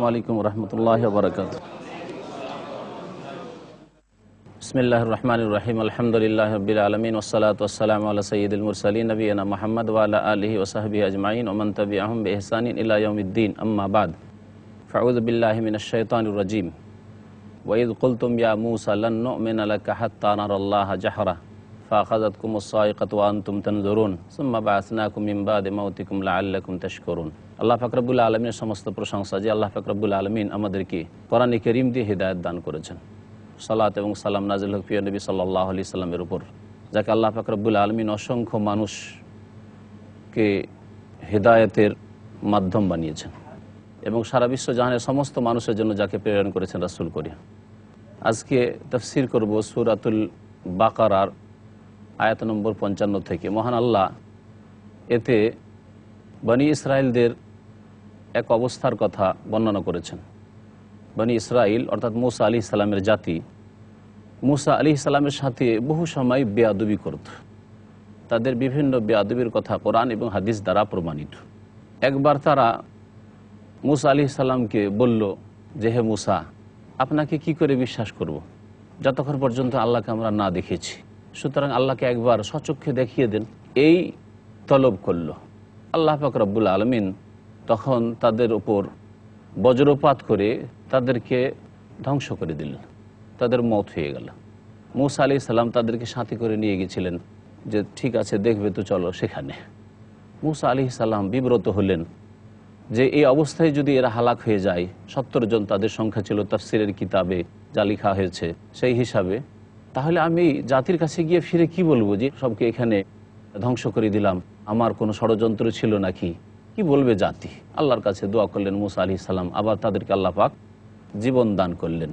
আলাইকুম রহমতুল্লাহি ওয়া বারাকাতুহু। বিসমিল্লাহির রহমানির রহিম। আলহামদুলিল্লাহি রাব্বিল আলামিন ওয়াসসালাতু ওয়াসসালামু আলা সাইয়্যিদিল মুরসালিন নবিয়িনা মুহাম্মদ ওয়া আলা আলিহি ওয়া সাহবিহি আজমাইন ওয়া মান তাবিআহুম বিইহসানিন ইলা ইয়াউমিদ্দিন। আম্মা বাদ। ফাউযু বিল্লাহি মিনাশ শাইতানির রাজীম। ওয়া ইয কুলতুম ইয়া মূসা লান নু'মিনা লাকা হাত্তা নারাল্লাহা জাহরা ফাআখাযাতকুমুস সাইকাতু ওয়া আনতুম তানজুরুন সুম্মা বা'আসনাকুম মিন বা'দি মাউতিকুম লাআল্লাকুম তাশকুরুন। আল্লাহ পাক রব্বুল আলামিনের সমস্ত প্রশংসা যে আল্লাহ পাক রব্বুল আলামিন আমাদেরকে কোরআন কারীম দিয়ে হিদায়াত দান করেছেন। সালাত এবং সালাম নাজিল হোক প্রিয় নবী সাল্লাল্লাহু আলাইহি সাল্লামের উপর, যাকে আল্লাহ পাক রব্বুল আলামিন অসংখ্য মানুষকে হিদায়াতের মাধ্যম বানিয়েছেন এবং সারা বিশ্ব জাহানের সমস্ত মানুষের জন্য যাকে প্রেরণ করেছেন রাসূল করে। আজকে তাফসীর করব সূরাতুল বাকারার আয়াত নম্বর 55 থেকে। মহান আল্লাহ এতে বনি ইসরায়েলদের এক অবস্থার কথা বর্ণনা করেছেন। বনি ইসরাইল অর্থাৎ মূসা আলাইহিস সালামের জাতি মূসা আলাইহিস সালামের সাথে বহু সময় বেয়াদবি করত। তাদের বিভিন্ন বেয়াদবির কথা কোরআন এবং হাদিস দ্বারা প্রমাণিত। একবার তারা মূসা আলাইহিস সালামকে বলল যে, হে মূসা, আপনাকে কি করে বিশ্বাস করব যতক্ষণ পর্যন্ত আল্লাহকে আমরা না দেখেছি, সুতরাং আল্লাহকে একবার স্বচক্ষে দেখিয়ে দেন। এই তলব করল। আল্লাহ পাক রব্বুল আলামিন তখন তাদের উপর বজ্রপাত করে তাদেরকে ধ্বংস করে দিলেন, তাদের মওত হয়ে গেল। মূসা আলাইহিস সালাম তাদেরকে সাথে করে নিয়ে গেছিলেন যে ঠিক আছে দেখবে তো চলো সেখানে। মূসা আলাইহিস সালাম বিব্রত হলেন যে এই অবস্থায় যদি এরা হালাক হয়ে যায়, 70 জন তাদের সংখ্যা ছিল তাফসীরের কিতাবে যা লেখা হয়েছে সেই হিসাবে, তাহলে আমি জাতির কাছে গিয়ে ফিরে কি বলবো যে সবকে এখানে ধ্বংস করে দিলাম, আমার কোনো ষড়যন্ত্র ছিল নাকি, কি বলবে জাতি? আল্লাহর কাছে দোয়া করলেন মূসা আলাইহিস সালাম, আবার তাদেরকে আল্লাহ পাক জীবন দান করলেন।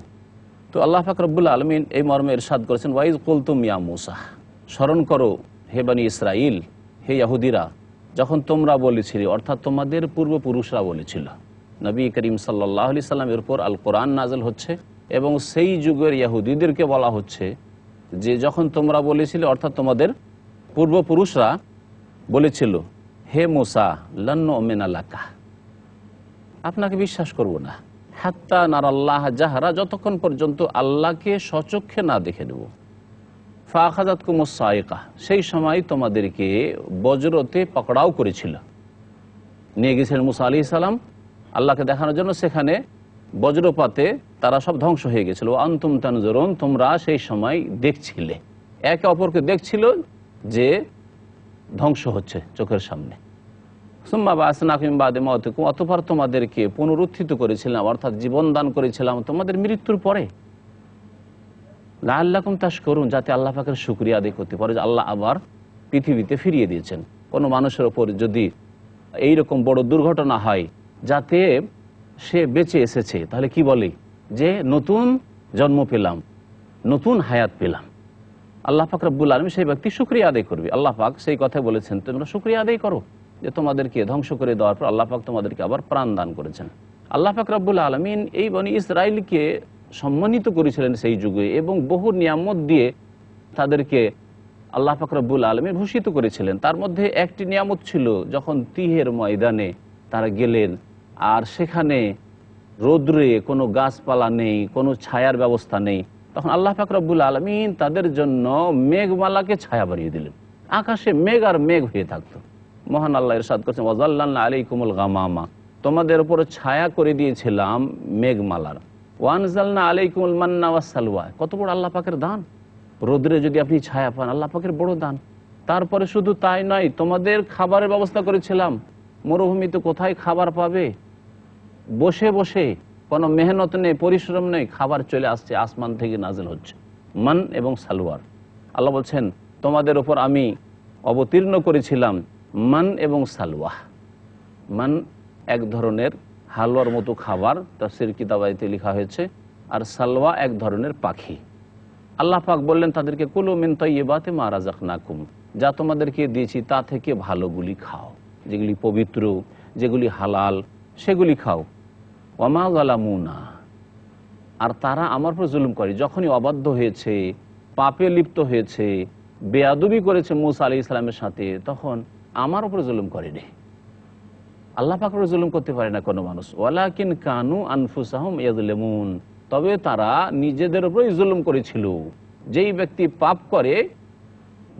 তো আল্লাহ পাক রব্বুল আলামিন এই মর্মে ইরশাদ করেছেন, ওয়া ইয কুলতুম ইয়া মূসা, স্মরণ করো হে বনি ইসরাইল, হে ইহুদিরা, যখন তোমরা বলেছিলে, অর্থাৎ তোমাদের পূর্বপুরুষরা বলেছিল। নবী করিম সাল্লাল্লাহু আলাইহি সাল্লামের উপর আল কোরআন নাযিল হচ্ছে এবং সেই যুগের ইহুদিদেরকে বলা হচ্ছে যে যখন তোমরা বলেছিলে, অর্থাৎ তোমাদের পূর্বপুরুষরা বলেছিল, হে মূসা লান নু'মিনা লাকা, আপনাকে বিশ্বাস করব না, হাত্তা নারাল্লাহা জাহরা, যতক্ষণ পর্যন্ত আল্লাহকে স্বচক্ষে না দেখে নেব। ফাআখাযাতকুমুস সাইকা, সেই সময় তোমাদেরকে বজ্রতে পকড়াও করেছিল, নিয়ে গেছিলেন মূসা আলাইহিস সালাম আল্লাহকে দেখানোর জন্য। সেখানে বজ্রপাতে তারা সব ধ্বংস হয়ে গেছিল। আনতুম তানজুরুন, তোমরা সেই সময় দেখছিলে, একে অপরকে দেখছিল যে ধ্বংস হচ্ছে চোখের সামনে। সুম্মা বা'আসনাকুম মিন বা'দি মাউতিকুম, অতঃপর তোমাদেরকে পুনরুত্থিত করেছিলাম, অর্থাৎ জীবন দান করেছিলাম তোমাদের মৃত্যুর পরে। লাআল্লাকুম তাশকুরুন, যাতে আল্লাহ পাকের শুকরিয়া আদায় করতে পারে যে আল্লাহ আবার পৃথিবীতে ফিরিয়ে দিয়েছেন। কোনো মানুষের ওপর যদি এইরকম বড় দুর্ঘটনা হয় যাতে সে বেঁচে এসেছে, তাহলে কি বলে যে নতুন জন্ম পেলাম, নতুন হায়াত পেলাম। আল্লাহ পাক রব্বুল আলামিন সেই ব্যক্তি শুকরিয়া আদায় করবে। আল্লাহ পাক সেই কথা বলেছেন, তোমরা শুকরিয়া আদায় করো যে তোমাদেরকে ধ্বংস করে দেওয়ার পর আল্লাহ পাক তোমাদেরকে আবার প্রাণ দান করেছেন। আল্লাহ পাক রব্বুল আলামিন এই বনি ইসরাইলকে সম্মানিত করেছিলেন সেই যুগে এবং বহু নিয়ামত দিয়ে তাদেরকে আল্লাহ পাক রব্বুল আলামিন ভূষিত করেছিলেন। তার মধ্যে একটি নিয়ামত ছিল যখন তিহের ময়দানে তারা গেলেন আর সেখানে রৌদ্রে কোনো গাছপালা নেই, কোনো ছায়ার ব্যবস্থা নেই, তখন আল্লাহ পাক রব্বুল আলামিন তাদের জন্য মেঘমালাকে ছায়া বানিয়ে দিলেন। আকাশে মেঘ আর মেঘ হয়ে থাকতো। মহান আল্লাহ ইরশাদ করেছেন, ওয়াজাল্লালনা আলাইকুমুল গামামা, তোমাদের উপর ছায়া করে দিয়েছিলাম মেঘমালার। ওয়ানজালনা আলাইকুমুল মান্না ওয়াস সালওয়া, কত বড় আল্লাহ পাকের দান! রোদ্রে যদি আপনি ছায়া পান, আল্লাহ পাকের বড় দান। তারপরে শুধু তাই নয়, তোমাদের খাবারের ব্যবস্থা করেছিলাম। মরুভূমিতে কোথায় খাবার পাবে? বসে বসে, কোনো মেহনত নেই, পরিশ্রম নেই, খাবার চলে আসছে, আসমান থেকে নাজিল হচ্ছে মান এবং সালওয়ার। আল্লাহ বলছেন তোমাদের উপর আমি অবতীর্ণ করেছিলাম মান এবং সালওয়া। মান এক ধরনের হালুয়ার মতো খাবার, তাফসীর কিতাবাইতে লেখা হয়েছে, আর সালওয়া এক ধরনের পাখি। আল্লাহ পাক বললেন তাদেরকে, কুলু মিন তাইয়্যিবাতি মা রাযাকনাকুম, যা তোমাদেরকে দিয়েছি তা থেকে ভালোগুলি খাও, যেগুলি পবিত্র, যেগুলি হালাল, সেগুলি খাও। ওয়া মা যালামুনা, আর তারা আমার উপর জুলুম করে, যখনই অবাধ্য হয়েছে, পাপে লিপ্ত হয়েছে, বেয়াদবি করেছে মূসা আলাইহিস সালামের সাথে, তখন আমার উপর জুলুম করেনি। আল্লাহ পাক উপর জুলুম করতে পারে না কোনো মানুষ। ওয়ালাকিন কানু আনফুসাহুম ইয়াজলিমুন, তবে তারা নিজেদের উপরই জুলুম করেছিল। যেই ব্যক্তি পাপ করে,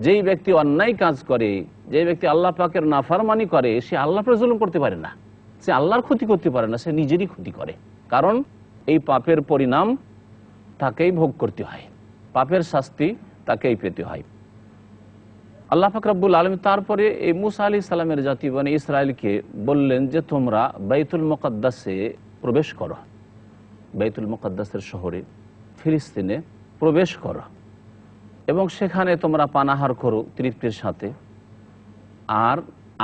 যেই ব্যক্তি অন্যায় কাজ করে, যে ব্যক্তি আল্লাহ পাকের নাফরমানি করে, সে আল্লাহর উপর জুলুম করতে পারে না, সে আল্লাহর ক্ষতি করতে পারে না, সে নিজেরই ক্ষতি করে। কারণ এই পাপের পরিণাম তাকেই ভোগ করতে হয়, পাপের শাস্তি তাকেই পেতে হয়। আল্লাহ পাক রব্বুল আলামিন তারপরে এই মূসা আলাইহিস সালামের জাতি বনি ইসরায়েলকে বললেন যে তোমরা বাইতুল মুকাদ্দাসে প্রবেশ করো, বাইতুল মুকাদ্দাসের শহরে ফিলিস্তিনে প্রবেশ করো এবং সেখানে তোমরা পানাহার করো তৃপ্তির সাথে আর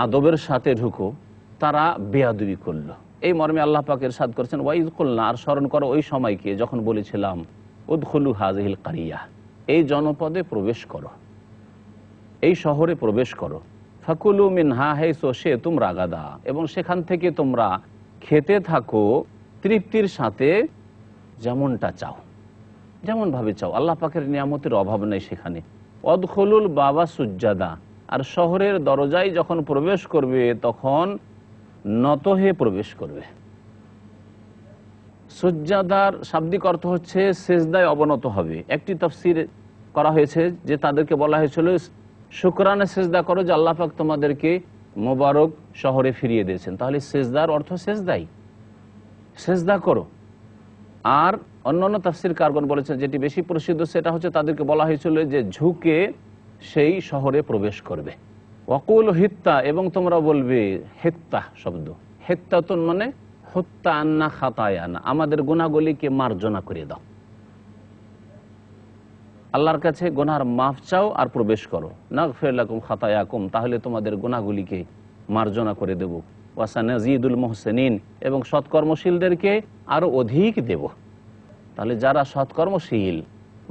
আদবের সাথে ঢুকো। তারা বেয়াদবি করলো। এই মর্মে আল্লাহ পাক ইরশাদ করেছেন ওয়াইজ কুলনা, আর স্মরণ করো ওই সময়কে যখন বলেছিলাম উদখুলু হাযিহিল কারিয়া, এই জনপদে প্রবেশ করো, এই শহরে প্রবেশ করো। ফাকুলু মিনহা হাইসু শি'তুম রাগাদা, এবং সেখান থেকে তোমরা খেতে থাকো তৃপ্তির সাথে, যেমনটা চাও, যেমনভাবে চাও। আল্লাহ পাকের নিয়ামতের অভাব নেই সেখানে। অদখুলুল বাবা সুজ্জাদা, আর শহরের দরজায় যখন প্রবেশ করবে তখন নত হয়ে প্রবেশ করবে। সুজ্জাদার শাব্দিক অর্থ হচ্ছে সেজদায় অবনত হবে। একটি তাফসীর করা হয়েছে যে তাদেরকে বলা হয়েছিল শুকরানে সেজদা করো যে আল্লাহ পাক তোমাদেরকে মোবারক শহরে ফিরিয়ে দিয়েছেন। তাহলে সেজদার অর্থ সেজদাই, সেজদা করো। আর অন্যান্য তাফসীর কারগণ বলেছেন, যেটি বেশি প্রসিদ্ধ সেটা হচ্ছে তাদেরকে বলা হয়েছিল যে ঝুঁকে সেই শহরে প্রবেশ করবে। ওয়াকুল হিত্তা, এবং তোমরা বলবে, হেত্তা শব্দ, হেত্তাতুন মানে হত্যা আন্না খাতায়ানা, আমাদের গুনাহগুলিকে মার্জনা করে দাও। আল্লাহর কাছে গুনাহর মাফ চাও আর প্রবেশ করো। নাগফির লাকুম খাতায়াকুম, তাহলে তোমাদের গুনাহগুলিকে মার্জনা করে দেব। ওয়াসানাজিদুল মুহসিনিন, এবং সৎকর্মশীলদেরকে আরো অধিক দেব। তাহলে যারা সৎকর্মশীল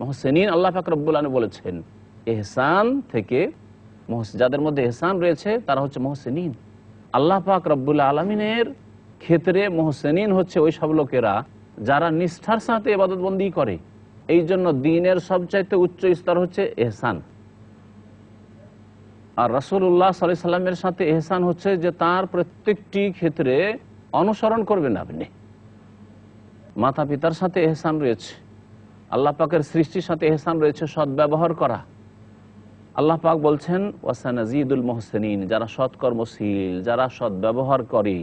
মুহসিনিন, আল্লাহ পাক রব্বুল আলামিন বলেছেন ইহসান থেকে, যাদের মধ্যে ইহসান রয়েছে তারা হচ্ছে মুহসিনিন। আল্লাহ পাক রব্বুল আলামিনের ক্ষেত্রে মুহসিনিন হচ্ছে ওই সব লোকেরা যারা নিষ্ঠার সাথে ইবাদত বন্দি করে। এই জন্য দ্বীনের সবচাইতে উচ্চ স্তর হচ্ছে ইহসান। আর রাসূলুল্লাহ সাল্লাল্লাহু আলাইহি সাল্লামের সাথে ইহসান হচ্ছে যে তার প্রত্যেকটি ক্ষেত্রে অনুসরণ করবেন আপনি। মাতা পিতার সাথে ইহসান রয়েছে, আল্লাহ পাকের সৃষ্টির সাথে ইহসান রয়েছে, সদ্ব্যবহার করা। আল্লাহ পাক বলছেন ওয়াসানাজিদুল মুহসিনিন, যারা সৎকর্মশীল, যারা সদ্ব্যবহার করে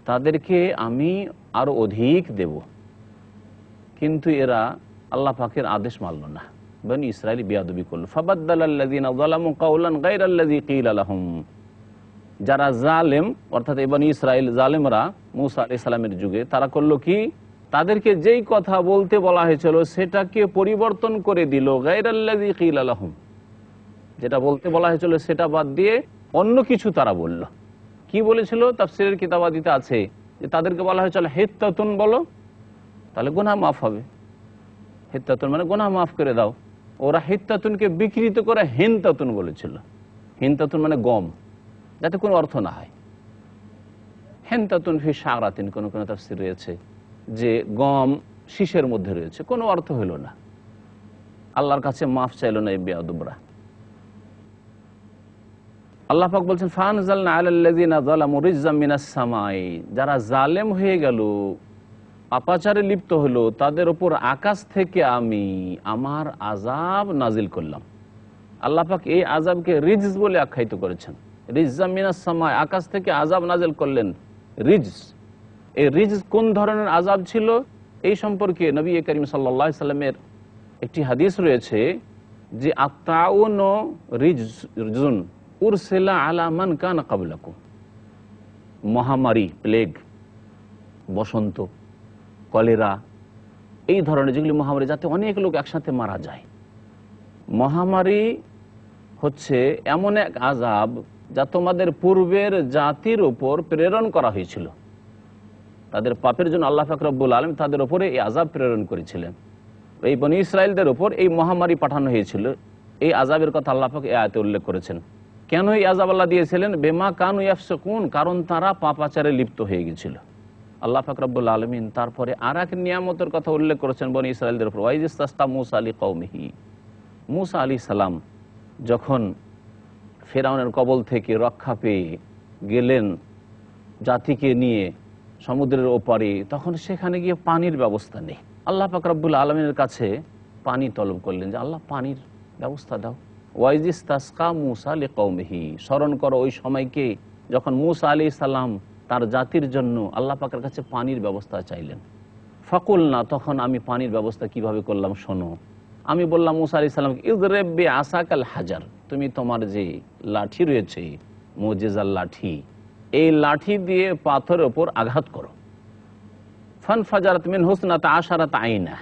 তাদেরকে আমি আরো অধিক দেব। কিন্তু এরা আল্লাহ পাকের আদেশ মানল না, বনি ইসরাইল বেয়াদবি করল। ফাবাদদালাল্লাযীনা যালামু কাওলান গায়রাল্লাযী ক্বিলা লাহুম, যারা জালেম অর্থাৎ বনি ইসরাইল জালেমরা মূসা আলাইহিস সালামের যুগে তারা করলো কি, তাদেরকে যেই কথা বলতে বলা হয়েছিল সেটাকে পরিবর্তন করে দিল। গায়রাল্লাযী ক্বিলা লাহুম, যেটা বলতে বলা হয়েছিল সেটা বাদ দিয়ে অন্য কিছু তারা বলল। কি বলেছিল? তাফসীরের কিতাবাদিতে আছে যে তাদেরকে বলা হয়েছিল হিত্তাতুন বলো, তাহলে গুনাহ মাফ হবে। হিত্তাতুন মানে গুনাহ মাফ করে দাও। ওরা হিত্তাতুনকে বিকৃত করে হিনতাতুন বলেছিল। হিনতাতুন মানে গম, যাতে কোনো অর্থ না হয়। হিনতাতুন ফি শারাতিন, কোন কোন তাফসীর রয়েছে যে গম শীষের মধ্যে রয়েছে, কোনো অর্থ হইল না। আল্লাহর কাছে মাফ চাইল না এই বেয়াদবরা। আল্লাহ পাক বলছেন ফানজালনা আলাল্লাযিনা যালামু রিজজাম মিনাস সামাই, যারা জালেম হয়ে গেল, পাপাচারে লিপ্ত হলো, তাদের উপর আকাশ থেকে আমি আমার আযাব নাজিল করলাম। আল্লাহ পাক এই আযাবকে রিজজ বলে আখ্যায়িত করেছেন। রিজজাম মিনাস সামাই, আকাশ থেকে আযাব নাজিল করলেন, রিজজ। এই রিজজ কোন ধরনের আযাব ছিল এই সম্পর্কে নবী করিম সাল্লাল্লাহু আলাইহি সাল্লামের একটি হাদিস রয়েছে যে আত-তাউন রিজজুন উরসিলা আলা মান কানা ক্বাবলাকুম, মহামারী, প্লেগ, বসন্ত, কলেরা, এই ধরনের যেগুলি মহামারী, যাতে অনেক লোক একসাথে মারা যায়। মহামারী হচ্ছে এমন এক আযাব যা তোমাদের পূর্বের জাতির উপর প্রেরণ করা হয়েছিল। তাদের পাপের জন্য আল্লাহ পাক রব্বুল আলামিন তাদের উপরে এই আযাব প্রেরণ করেছিলেন। এই বনী ইসরাইলদের উপর এই মহামারী পাঠানো হয়েছিল। এই আযাবের কথা আল্লাহ পাক এই আয়াতে উল্লেখ করেছেন। কেন এই আযাব আল্লাহ দিয়েছিলেন? বেমা কানু ইয়াফসুকুন, কারণ তারা পাপাচারে লিপ্ত হয়ে গেছিল। আল্লাহ পাক রব্বুল আলামিন তারপরে আর এক নিয়ামতের কথা উল্লেখ করেছেন বনী ইসরাইলদের উপর। ওয়াইজ ইসতাসকা মূসা লিকওমিহি, মূসা আলাইহিস সালাম যখন ফিরআউনের কবল থেকে রক্ষা পেয়ে গেলেন, জাতিকে নিয়ে সমুদ্রের ওপারে, তখন সেখানে গিয়ে পানির ব্যবস্থা নেই। আল্লাহ পাক রব্বুল আলমিনের কাছে পানি তলব করলেন যে আল্লাহ পানির ব্যবস্থা দাও। ওয়াইজিস্তাসকা মুসা লিকওমিহি, স্মরণ করো ওই সময়কে যখন মুসা আলাইহিস সালাম তার জাতির জন্য আল্লাহ পাকের কাছে পানির ব্যবস্থা চাইলেন। ফাকুল না, তখন আমি পানির ব্যবস্থা কিভাবে করলাম শোনো। আমি বললাম মুসা আলাইহিস সালামকে, ইযরিব বিআসাকাল হাজার, তুমি তোমার যে লাঠি রয়েছে মুজিজার লাঠি, এই লাঠি দিয়ে পাথরের ওপর আঘাত করো। ফানফাজারাত মিন হুসনাতা আশারাত আইনা,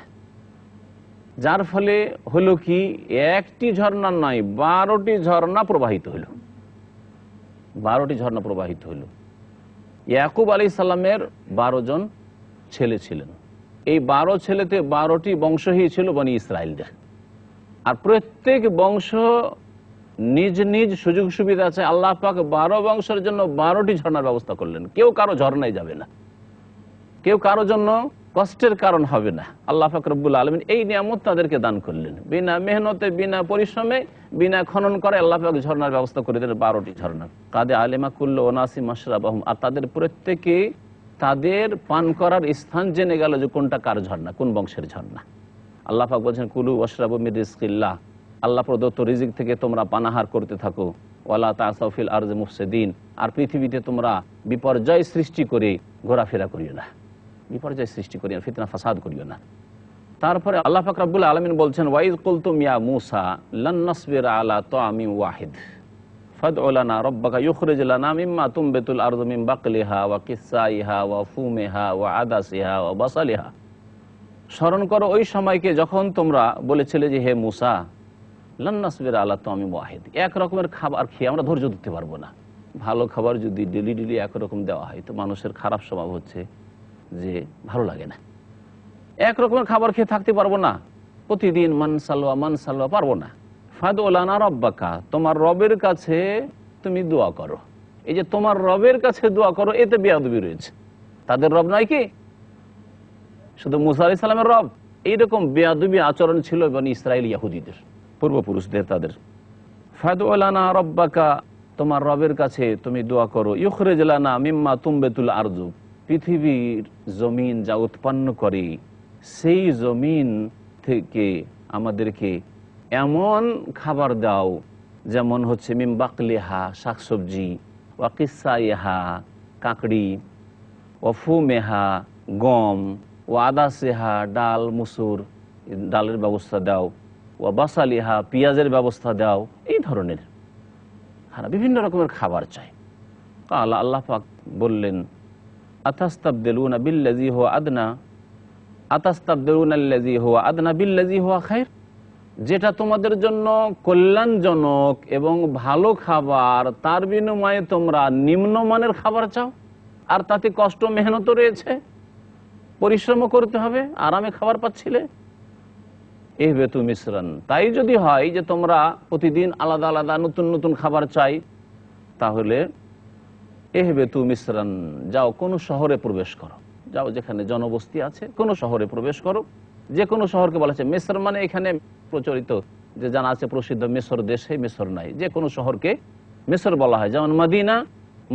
যার ফলে হলো কি একটি ঝর্ণা নয় 12টি ঝর্ণা প্রবাহিত হলো। 12টি ঝর্ণা প্রবাহিত হলো। ইয়াকুব আলাইহিস সালামের 12 জন ছেলে ছিলেন। এই 12 ছেলেতে 12টি বংশই ছিল বনি ইসরায়েলদের। আর প্রত্যেক বংশ নিজ নিজ সুযোগ সুবিধা আছে। আল্লাহ পাক 12 বংশের জন্য 12টি ঝর্ণার ব্যবস্থা করলেন। কেউ কারো ঝর্ণায় যাবে না, কেউ কারো জন্য কষ্টের কারণ হবে না। আল্লাহ পাক রব্বুল আলামিন এই নিয়ামত তাদেরকে দান করলেন। বিনা মেহনতে, বিনা পরিশ্রমে, বিনা খনন করে আল্লাহ পাক ঝর্ণার ব্যবস্থা করে দিলেন, 12টি ঝর্ণা। কাদে আলেমা কুল্লু ওনাসি মাশরাবাহুম, আর তাদের প্রত্যেকে তাদের পান করার স্থান জেনে গেল যে কোনটা কার ঝর্ণা, কোন বংশের ঝর্ণা। আল্লাহ পাক বলছেন কুলু ওয়াশরাবু মির রিজকিল্লাহ, আল্লাহ প্রদত্ত রিজিক থেকে তোমরা পানাহার করতে থাকো। ওয়ালা তাসাউ ফিল আরজি মুফসিদিন, আর পৃথিবীতে তোমরা বিপর্যয় সৃষ্টি করে ঘোরাফেরা করিও না, বিপর্যয় সৃষ্টি করিও না, ফিতনা ফাসাদ করিও না। তারপরে আল্লাহ পাক রব্বুল আলামিন বলছেন ওয়াইজ কুলতুম ইয়া মূসা লান নাসবিরা আলা তাআমিন ওয়াহিদ ফাদউ লানা রাব্বাকা ইখরিজ লানা মিম্মা তুমবিতুল আরযু মিন বাকলিহা ওয়া কিসাইহা ওয়া ফুমিহা ওয়া আদাসিহা ওয়া বাসালিহা। স্মরণ করো ওই সময়কে যখন তোমরা বলেছিলে যে হে মূসা লান নাসবিরা আলা তাআমিন ওয়াহিদ, এক রকমের খাবার খেয়ে আমরা ধৈর্য ধরতে পারবো না। ভালো খাবার যদি ডেলি ডেলি একরকম দেওয়া হয় তো মানুষের খারাপ স্বভাব হচ্ছে যে ভালো লাগে না। এক রকমের খাবার খেয়ে থাকতে পারবো না, প্রতিদিন মান সালওয়া পারবো না। ফাদউ লানা রাব্বাকা, তোমার রবের কাছে তুমি দোয়া করো। এই যে তোমার রবের কাছে দোয়া করো, এতে বেয়াদবি রয়েছে। তাদের রব নয় কি শুধু মূসা আলাইহিস সালামের রব? এইরকম বেয়াদবি আচরণ ছিল বনি ইসরাইল ইহুদিদের, পূর্বপুরুষদের। তাদের ফাদউ লানা রাব্বাকা, তোমার রবের কাছে তুমি দোয়া করো। ইখরিজ লানা মিম্মা তুমবিতুল আরযু, পৃথিবীর জমিন যা উৎপন্ন করে সেই জমিন থেকে আমাদেরকে এমন খাবার দাও যেমন হচ্ছে মিম বাকলিহা, শাকসবজি, ওয়া কিসাইহা, কাকড়ি, ওয়া ফুমেহা, গম, ও আদাসেহা, ডাল, মুসুর, ডালের ব্যবস্থা দাও, ও বাসালিহা, পেঁয়াজের ব্যবস্থা দাও। এই ধরনের বিভিন্ন রকমের খাবার চাই। আল্লাহ পাক বললেন আতাস্তাবদিলুনা বিল্লাযী হুয়া আদনা আতাস্তাবদিলুনাল্লাযী হুয়া আদনা বিল্লাযী হুয়া খায়র, যেটা তোমাদের জন্য কল্যাণজনক এবং ভালো খাবার তার বিনিময়ে তোমরা নিম্নমানের খাবার চাও। আর তাতে কষ্ট মেহনত রয়েছে, পরিশ্রমও করতে হবে, আরামে খাবার পাচ্ছিলে। ইহবিতু মিসরান, তাই যদি হয় যে তোমরা প্রতিদিন আলাদা আলাদা নতুন নতুন খাবার চাই, তাহলে ইহবিতু মিসরান, যাও কোনো শহরে প্রবেশ করো, যাও যেখানে জনবস্তি আছে কোনো শহরে প্রবেশ করো। যে কোনো শহরকে বলা আছে মিসর, মানে এখানে প্রচলিত যে জানা আছে প্রসিদ্ধ মিসর দেশে মিসর নাই, যে কোনো শহরকে মিসর বলা হয়। যেমন মদিনা,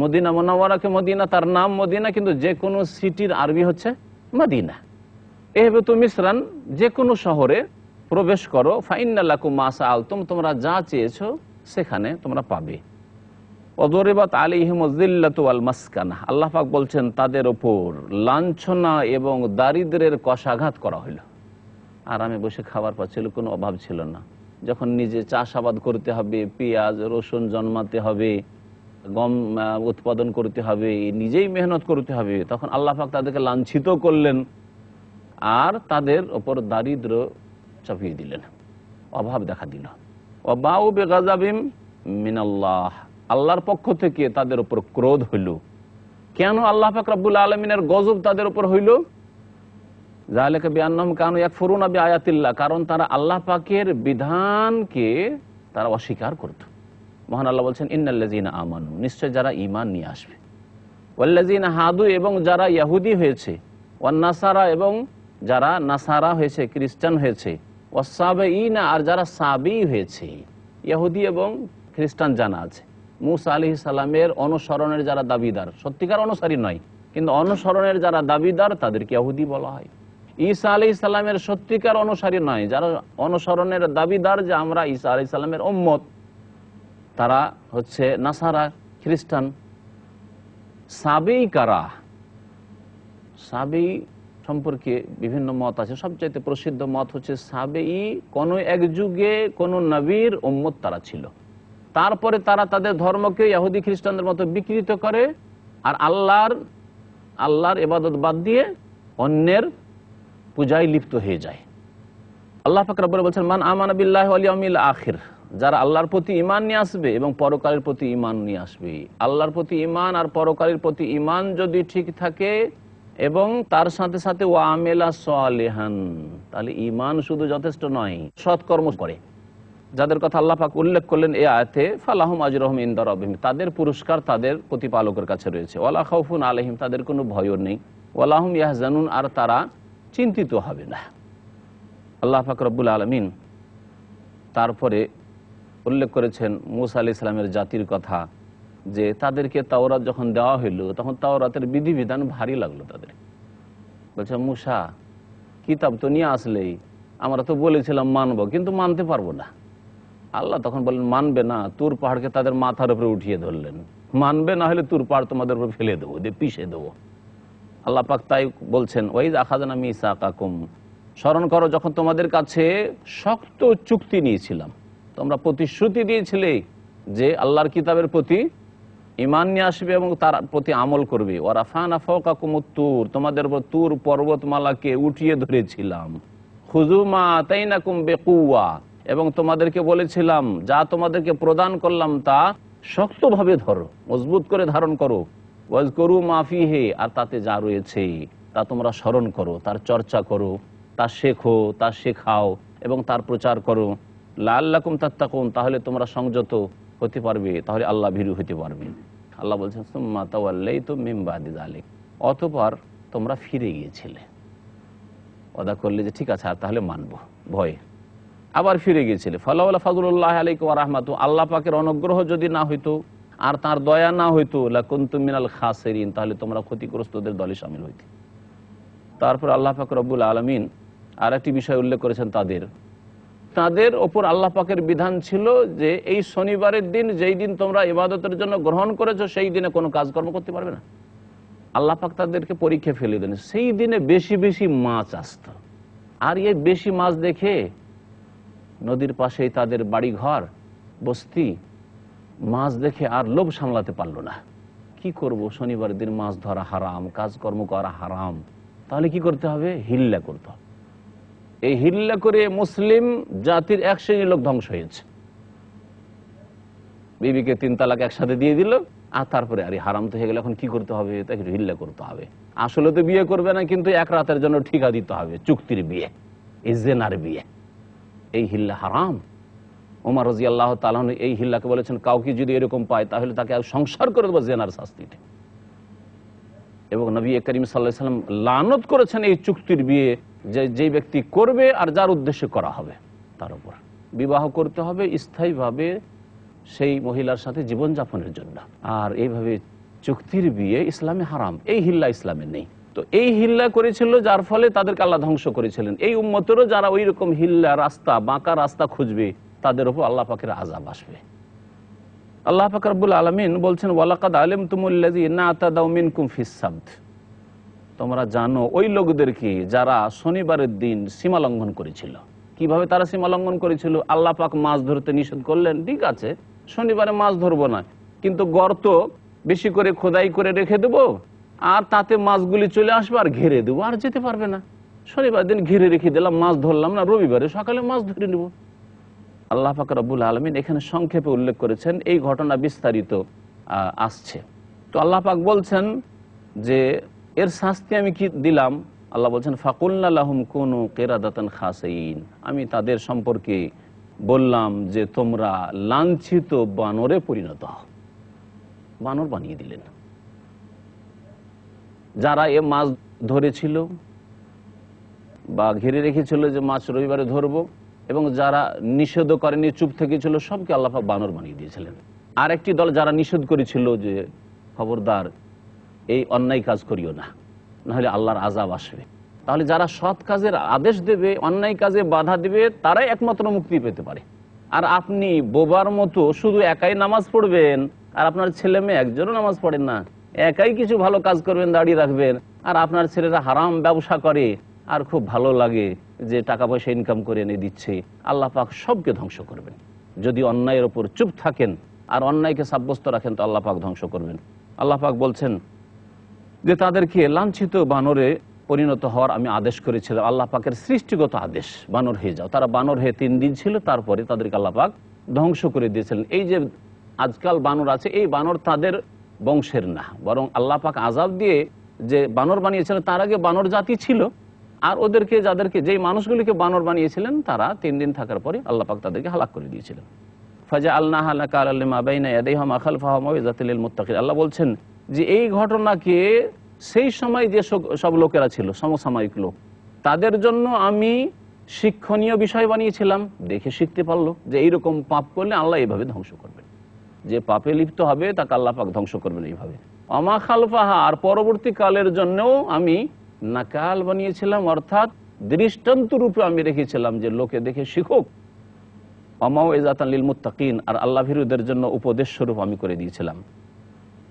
মদিনা মুনাওয়ারাকে মদিনা, তার নাম মদিনা, কিন্তু যে কোনো সিটির আরবি হচ্ছে মদিনা। ইহবিতু মিসরান, যে কোনো শহরে প্রবেশ করো। ফাইন্না লাকুম মা সাআলতুম, তোমরা যা চেয়েছো সেখানে তোমরা পাবে। ওয়াদরিবাত আলাইহিমুয যিল্লাতু ওয়াল মাসকানা, আল্লাহ পাক বলছেন তাদের ওপর লাঞ্ছনা এবং দারিদ্র্যের কষাঘাত করা হলো। আরামে বসে খাবার পাচ্ছিল, কোনো অভাব ছিল না। যখন নিজে চাষাবাদ করতে হবে, পেঁয়াজ রসুন জন্মাতে হবে, গম উৎপাদন করতে হবে, নিজেই মেহনত করতে হবে, তখন আল্লাহ পাক তাদেরকে লাঞ্ছিত করলেন আর তাদের ওপর দারিদ্র চাপিয়ে দিলেন, অভাব দেখা দিল। ওয়াবাউ বিগাযাবিম মিনাল্লাহ, আল্লাহর পক্ষ থেকে তাদের উপর ক্রোধ হইল। কেন আল্লাহ পাক রব্বুল আলামিনের গজব তাদের উপর হইল? যালিকা বিআন্নাহুম কানু ইয়াকফুরুনা বিআয়াতিল্লাহ, কারণ তারা আল্লাহ পাকের বিধানকে তারা অস্বীকার করত। মহান আল্লাহ বলছেন ইন্নাল্লাযীনা আমানু, নিশ্চয় যারা ঈমান নিয়ে আসবে, ওয়াল্লাযীনা হাদু, এবং যারা ইহুদি হয়েছে, ওয়ান নাসারা, এবং যারা নাসারা হয়েছে, খ্রিস্টান হয়েছে, ওয়াসাবিঈনা, আর যারা সাবী হয়েছে, ইহুদি এবং খ্রিস্টান জানা আছে, মুসা আলাইহিস সালামের অনুসরণের যারা দাবিদার, সত্যিকার অনুসারী নয়, কিন্তু অনুসরণের যারা দাবিদার তাদেরকে ইহুদি বলা হয়। ঈসা আলাইহিস সালামের সত্যিকার অনুসারী নয়, যারা অনুসরণের দাবিদার যে আমরা ঈসা আলাইহিস সালামের উম্মত, তারা হচ্ছে নাসারা, খ্রিস্টান। সাবেই কারা, সাবেই সম্পর্কে বিভিন্ন মত আছে। সবচাইতে প্রসিদ্ধ মত হচ্ছে সাবেই কোনো এক যুগে কোনো নবীর উম্মত তারা ছিল, তারপরে তারা তাদের ধর্মকে ইহুদি খ্রিস্টানদের মতো বিকৃত করে আর আল্লাহর ইবাদত বাদ দিয়ে অন্যের পূজায় লিপ্ত হয়ে যায়। আল্লাহ পাক রব্বুল বলছেন, মান আমানা বিল্লাহি ওয়াল ইয়াউমিল আখির, যারা আল্লাহর প্রতি ঈমান নিয়ে আসবে এবং পরকালের প্রতি ঈমান নিয়ে আসবে। আল্লাহর প্রতি ঈমান আর পরকালের প্রতি ঈমান যদি ঠিক থাকে এবং তার সাথে সাথে ওয়া আমিলা সালিহান, তাহলে ঈমান শুধু যথেষ্ট নয়, সৎকর্ম করে, যাদের কথা আল্লাহ পাক উল্লেখ করলেন এই আয়াতে, ফালাহুম আজরুহুম ইনদা রাব্বিহিম, তাদের পুরস্কার তাদের প্রতিপালকের কাছে রয়েছে। ওয়ালা খাউফুন আলাইহিম, তাদের কোনো ভয়ও নেই। ওয়ালা হুম ইয়াহজানুন, আর তারা চিন্তিত হবে না। আল্লাহ পাক রব্বুল আলামিন তারপরে উল্লেখ করেছেন মুসা আলাইহিস সালামের জাতির কথা, যে তাদেরকে তাওরাত যখন দেওয়া হইল তখন তাওরাতের বিধিবিধান ভারী লাগলো তাদের। বলছে, মুসা কিতাব তো নিয়ে আসলেই, আমরা তো বলেছিলাম মানবো, কিন্তু মানতে পারবো না। আল্লাহ তখন বললেন, মানবে না, তুর পাহাড়কে তাদের মাথার উপরে উঠিয়ে ধরলেন, মানবে না হলে তুর পাহাড় তোমাদের উপরে ফেলে দেবো, দিয়ে পিষে দেবো। আল্লাহ পাক তাই বলছেন, ওয়াইজ আখাযনা মিসাকাকুম, স্মরণ করো যখন তোমাদের কাছে শক্ত চুক্তি নিয়েছিলাম, তোমরা প্রতিশ্রুতি দিয়েছিলে যে আল্লাহর কিতাবের প্রতি ঈমান নিয়ে আসবে এবং তার প্রতি আমল করবে। ওয়া রাফা'না ফাওকাকুমুত তুর, তোমাদের উপর তুর পর্বতমালাকে উঠিয়ে ধরেছিলাম। খুযু মা আতাইনাকুম বিকুওয়া, এবং তোমাদেরকে বলেছিলাম যা তোমাদেরকে প্রদান করলাম তা শক্তভাবে ধরো, মজবুত করে ধারণ করো। ওয়াজকুরু মা ফিহি, আর তাতে যা রয়েছে তা তোমরা স্মরণ করো, তার চর্চা করো, তা শেখো, তা শেখাও এবং তার প্রচার করো। লাআল্লাকুম তাত্তাকুন, তাহলে তোমরা সংযত হতে পারবে, তাহলে আল্লাহ ভীরু হতে পারবে। আল্লাহ বলছেন, সুম্মা তাওয়াল্লাইতুম মিন বাদি যালিক, অতঃপর তোমরা ফিরে গিয়েছিলে, ওয়াদা করলে যে ঠিক আছে আর তাহলে মানবো, ভয়ে আবার ফিরে গিয়েছিলে। ফালাউলা ফাজলুল্লাহি আলাইকুম ওয়া রাহমাতু, আল্লাহ পাকের অনুগ্রহ যদি না হইতো আর তার দয়া না হইতো, লাকুনতুম মিনাল খাসিরিন, তাহলে তোমরা ক্ষতিগ্রস্তদের দলে শামিল হইতে। তারপর আল্লাহ পাক রব্বুল আলামিন আর একটি বিষয় উল্লেখ করেছেন, তাদের ওপর আল্লাহ পাকের বিধান ছিল যে এই শনিবারের দিন, যেই দিন তোমরা ইবাদতের জন্য গ্রহণ করেছো, সেই দিনে কোনো কাজকর্ম করতে পারবে না। আল্লাহ পাক তাদেরকে পরীক্ষা ফেলে দেন, সেই দিনে বেশি বেশি মাছ আসত, আর এই বেশি মাছ দেখে নদীর পাশেই তাদের বাড়ি ঘর বস্তি, মাছ দেখে আর লোভ সামলাতে পারলো না। কি করব, শনিবার দিন মাছ ধরা হারাম, কাজকর্ম করা হারাম, তাহলে কি করতে হবে? হিল্লা করতে হবে। এই হিল্লা করে মুসলিম জাতির এক শ্রেণীর লোক ধ্বংস হয়েছে। বিবিকে 3 তালাক একসাথে দিয়ে দিল, আর তারপরে আরে হারাম তো হয়ে গেল, এখন কি করতে হবে? তাকে হিল্লা করতে হবে। আসলে তো বিয়ে করবে না, কিন্তু এক রাতের জন্য ঠিকা দিতে হবে, চুক্তির বিয়ে, ইজেনার বিয়ে। এই হিল্লা হারাম। ওমর রাদিয়াল্লাহু তাআলা এই হিল্লাকে বলেছেন, কাউকে যদি এরকম পায় তাহলে তাকে সংসার করে দেবো জেনার শাস্তিতে। এবং নবী করিম সাল্লাল্লাহু আলাইহি ওয়াসাল্লাম লানত করেছেন এই চুক্তির বিয়ে, যে ব্যক্তি করবে আর যার উদ্দেশ্যে করা হবে তার উপর বিবাহ করতে হবে স্থায়ীভাবে সেই মহিলার সাথে জীবনযাপনের জন্য। আর এইভাবে চুক্তির বিয়ে ইসলামে হারাম, এই হিল্লা ইসলামে নেই। তো এই হিল্লা করেছিল, যার ফলে তাদেরকে আল্লাহ ধ্বংস করেছিলেন। এই উম্মতেরও যারা ওই রকম হিল্লা রাস্তা, বাঁকা রাস্তা খুঁজবে, তাদের উপর আল্লাহ পাকের আযাব আসবে। আল্লাহ পাক রব্বুল আলামিন বলছেন, ওয়ালাকাদ আলিমতুমুল্লাযীনা আতাদাউ মিনকুম ফিস সাবত, তোমরা জানো ওই লোকদেরকে যারা শনিবারের দিন সীমা লঙ্ঘন করেছিল। কিভাবে তারা সীমা লঙ্ঘন করেছিল? আল্লাহ পাক মাছ ধরতে নিষেধ করলেন, ঠিক আছে শনিবারে মাছ ধরবো না, কিন্তু গর্ত বেশি করে খোদাই করে রেখে দেবো, আর তাতে মাছগুলি চলে আসবে আর ঘিরে দেবো, আর যেতে পারবে না। শনিবার দিন ঘিরে রেখে দিলাম, মাছ ধরলাম না, রবিবারে সকালে মাছ ধরে নেব। আল্লাহ পাক রব্বুল আলামিন এখানে সংক্ষেপে উল্লেখ করেছেন, এই ঘটনা বিস্তারিত আসছে। তো আল্লাহ পাক বলছেন যে এর শাস্তি আমি কি দিলাম? আল্লাহ বলছেন, ফাকুলনা লাহুম কুনু কিরাদাতান খাসিন, আমি তাদের সম্পর্কে বললাম যে তোমরা লাঞ্ছিত বানরে পরিণত হও। বানর বানিয়ে দিলেন। যারা এ মাছ ধরেছিল বা ঘিরে রেখেছিল যে মাছ রবিবারে ধরবো, এবং যারা নিষেধ করেনি, চুপ থেকেছিল, সবকে আল্লাহ পাক বানর বানিয়ে দিয়েছিলেন। আর একটি দল যারা নিষেধ করেছিল যে খবরদার এই অন্যায় কাজ করিও না, নাহলে আল্লাহর আযাব আসবে। তাহলে যারা সৎ কাজের আদেশ দেবে, অন্যায় কাজে বাধা দেবে, তারাই একমাত্র মুক্তি পেতে পারে। আর আপনি বোবার মতো শুধু একাই নামাজ পড়বেন, আর আপনার ছেলে মেয়ে একজনও নামাজ পড়েন না, একাই কিছু ভালো কাজ করবেন, দাঁড়িয়ে রাখবেন, আর আপনার ছেলেরা হারাম ব্যবসা করে আর খুব ভালো লাগে যে টাকা পয়সা ইনকাম করে এনে দিচ্ছে, আল্লাহ পাক সবকে ধ্বংস করবেন। যদি অন্যায়ের ওপর চুপ থাকেন আর অন্যায়কে সাব্যস্ত রাখেন তো আল্লাহ পাক ধ্বংস করবেন। আল্লাহ পাক বলছেন যে তাদেরকে লাঞ্ছিত বানরে পরিণত হওয়ার আমি আদেশ করেছিলাম। আল্লাহ পাকের সৃষ্টিগত আদেশ, বানর হয়ে যাও। তারা বানর হয়ে 3 দিন ছিল, তারপরে তাদেরকে আল্লাহ পাক ধ্বংস করে দিয়েছিলেন। এই যে আজকাল বানর আছে, এই বানর তাদের বংশের না, বরং আল্লাহ পাক আযাব দিয়ে যে বানর বানিয়েছিলেন তার আগে বানর জাতি ছিল, আর ওদেরকে যাদেরকে যেই মানুষগুলিকে বানর বানিয়েছিলেন তারা 3 দিন থাকার পরে আল্লাহ পাক তাদেরকে হালাক করে দিয়েছিলেন। ফাজআলনাহা নাকালাল লিমা বাইনা ইয়াদাইহা ওয়া মা খালফাহা মাউইযাতাল লিল মুত্তাকিন। আল্লাহ বলছেন যে এই ঘটনাকে সেই সময় যে সব লোকেরা ছিল, সমসাময়িক লোক, তাদের জন্য আমি শিক্ষণীয় বিষয় বানিয়েছিলাম। দেখে শিখতে পারলো যে এইরকম পাপ করলে আল্লাহ এইভাবে ধ্বংস করবেন, যে পাপে লিপ্ত হবে তাকে আল্লাহ পাক ধ্বংস করবেন এইভাবে। আমা খালফাহা, আর পরবর্তীকালের জন্যও আমি নাকাল বানিয়েছিলাম, অর্থাৎ দৃষ্টান্ত রূপে আমি রেখেছিলাম যে লোকে দেখে শিখুক। মাউইযাতাল লিল মুত্তাকিন, আর আল্লাহ ভীরুদের জন্য উপদেশ স্বরূপ আমি করে দিয়েছিলাম।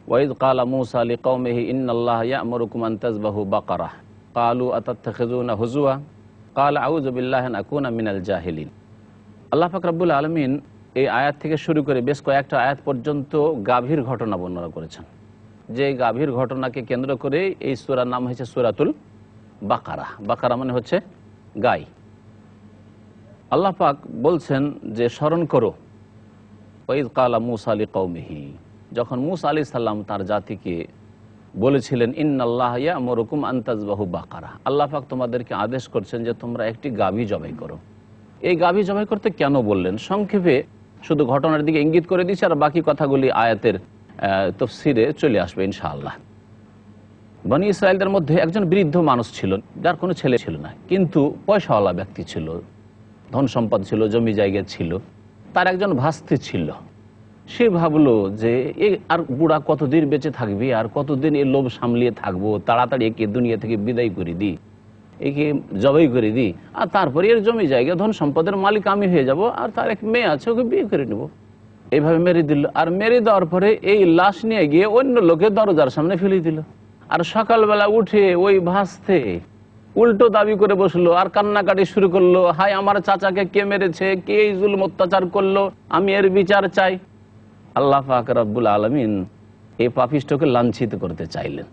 ওয়াইদ ক্বালা মূসা লিকওমিহি ইন্নাল্লাহা ইয়া'মুরুকুম আন তাযবাহু বাকারাহ ক্বালু আতাত্তাখিযুনা হুজুয়া ক্বালা আউযু বিল্লাহি আন আকুনা মিনাল জাহিলিন। আল্লাহ পাক রব্বুল আলামিন এই আয়াত থেকে শুরু করে বেশ কয়েকটা আয়াত পর্যন্ত গাভীর ঘটনা বর্ণনা করেছেন, যে গাভীর ঘটনাকে কেন্দ্র করে এই সূরার নাম হয়েছে সূরাতুল বাকারা। বাকারা মানে হচ্ছে গাই। আল্লাহ পাক বলছেন যে স্মরণ করো, ওয়াইদ ক্বালা মূসা লিকওমিহি, যখন মূসা আলাইহিস সালাম তার জাতিকে বলেছিলেন ইন্নাল্লাহা ইয়া'মুরুকুম আন তাযবাহু বাকারা, আল্লাহ পাক তোমাদেরকে আদেশ করছেন যে তোমরা একটি গাভী জবাই করো। এই গাভী জবাই করতে কেন বললেন সংক্ষেপে শুধু ঘটনার দিকে ইঙ্গিত করে দিচ্ছে, আর বাকি কথাগুলি আয়াতের তাফসীরে চলে আসবে ইনশাআল্লাহ। বনী ইসরায়েলদের মধ্যে একজন বৃদ্ধ মানুষ ছিল, যার কোনো ছেলে ছিল না, কিন্তু পয়সাওয়ালা ব্যক্তি ছিল, ধন সম্পদ ছিল, জমি জায়গা ছিল। তার একজন ভাস্তি ছিল। সে ভাবলো যে এ আর বুড়া কতদিন বেঁচে থাকবে, আর কতদিন এ লোভ সামলিয়ে থাকবো, তাড়াতাড়ি একে দুনিয়া থেকে বিদায় করে দিই, একে জবাই করে দিই, আর তারপরে এর জমি জায়গা ধন সম্পদের মালিক আমি হয়ে যাব, আর তার এক মেয়ে আছে ওকে বিয়ে করে নেব। এইভাবে মেরে দিল, আর মেরে দেওয়ার পরে এই লাশ নিয়ে গিয়ে অন্য লোকের দরজার সামনে ফেলে দিল। আর সকালবেলা উঠে ওই ভাস্তে উল্টো দাবি করে বসলো আর কান্নাকাটি শুরু করলো, হায় আমার চাচাকে কে মেরেছে, কে এই জুলুম অত্যাচার করলো, আমি এর বিচার চাই। আল্লাহ পাক রব্বুল আলামিন এই পাপিষ্ঠকে লাঞ্ছিত করতে চাইলেন।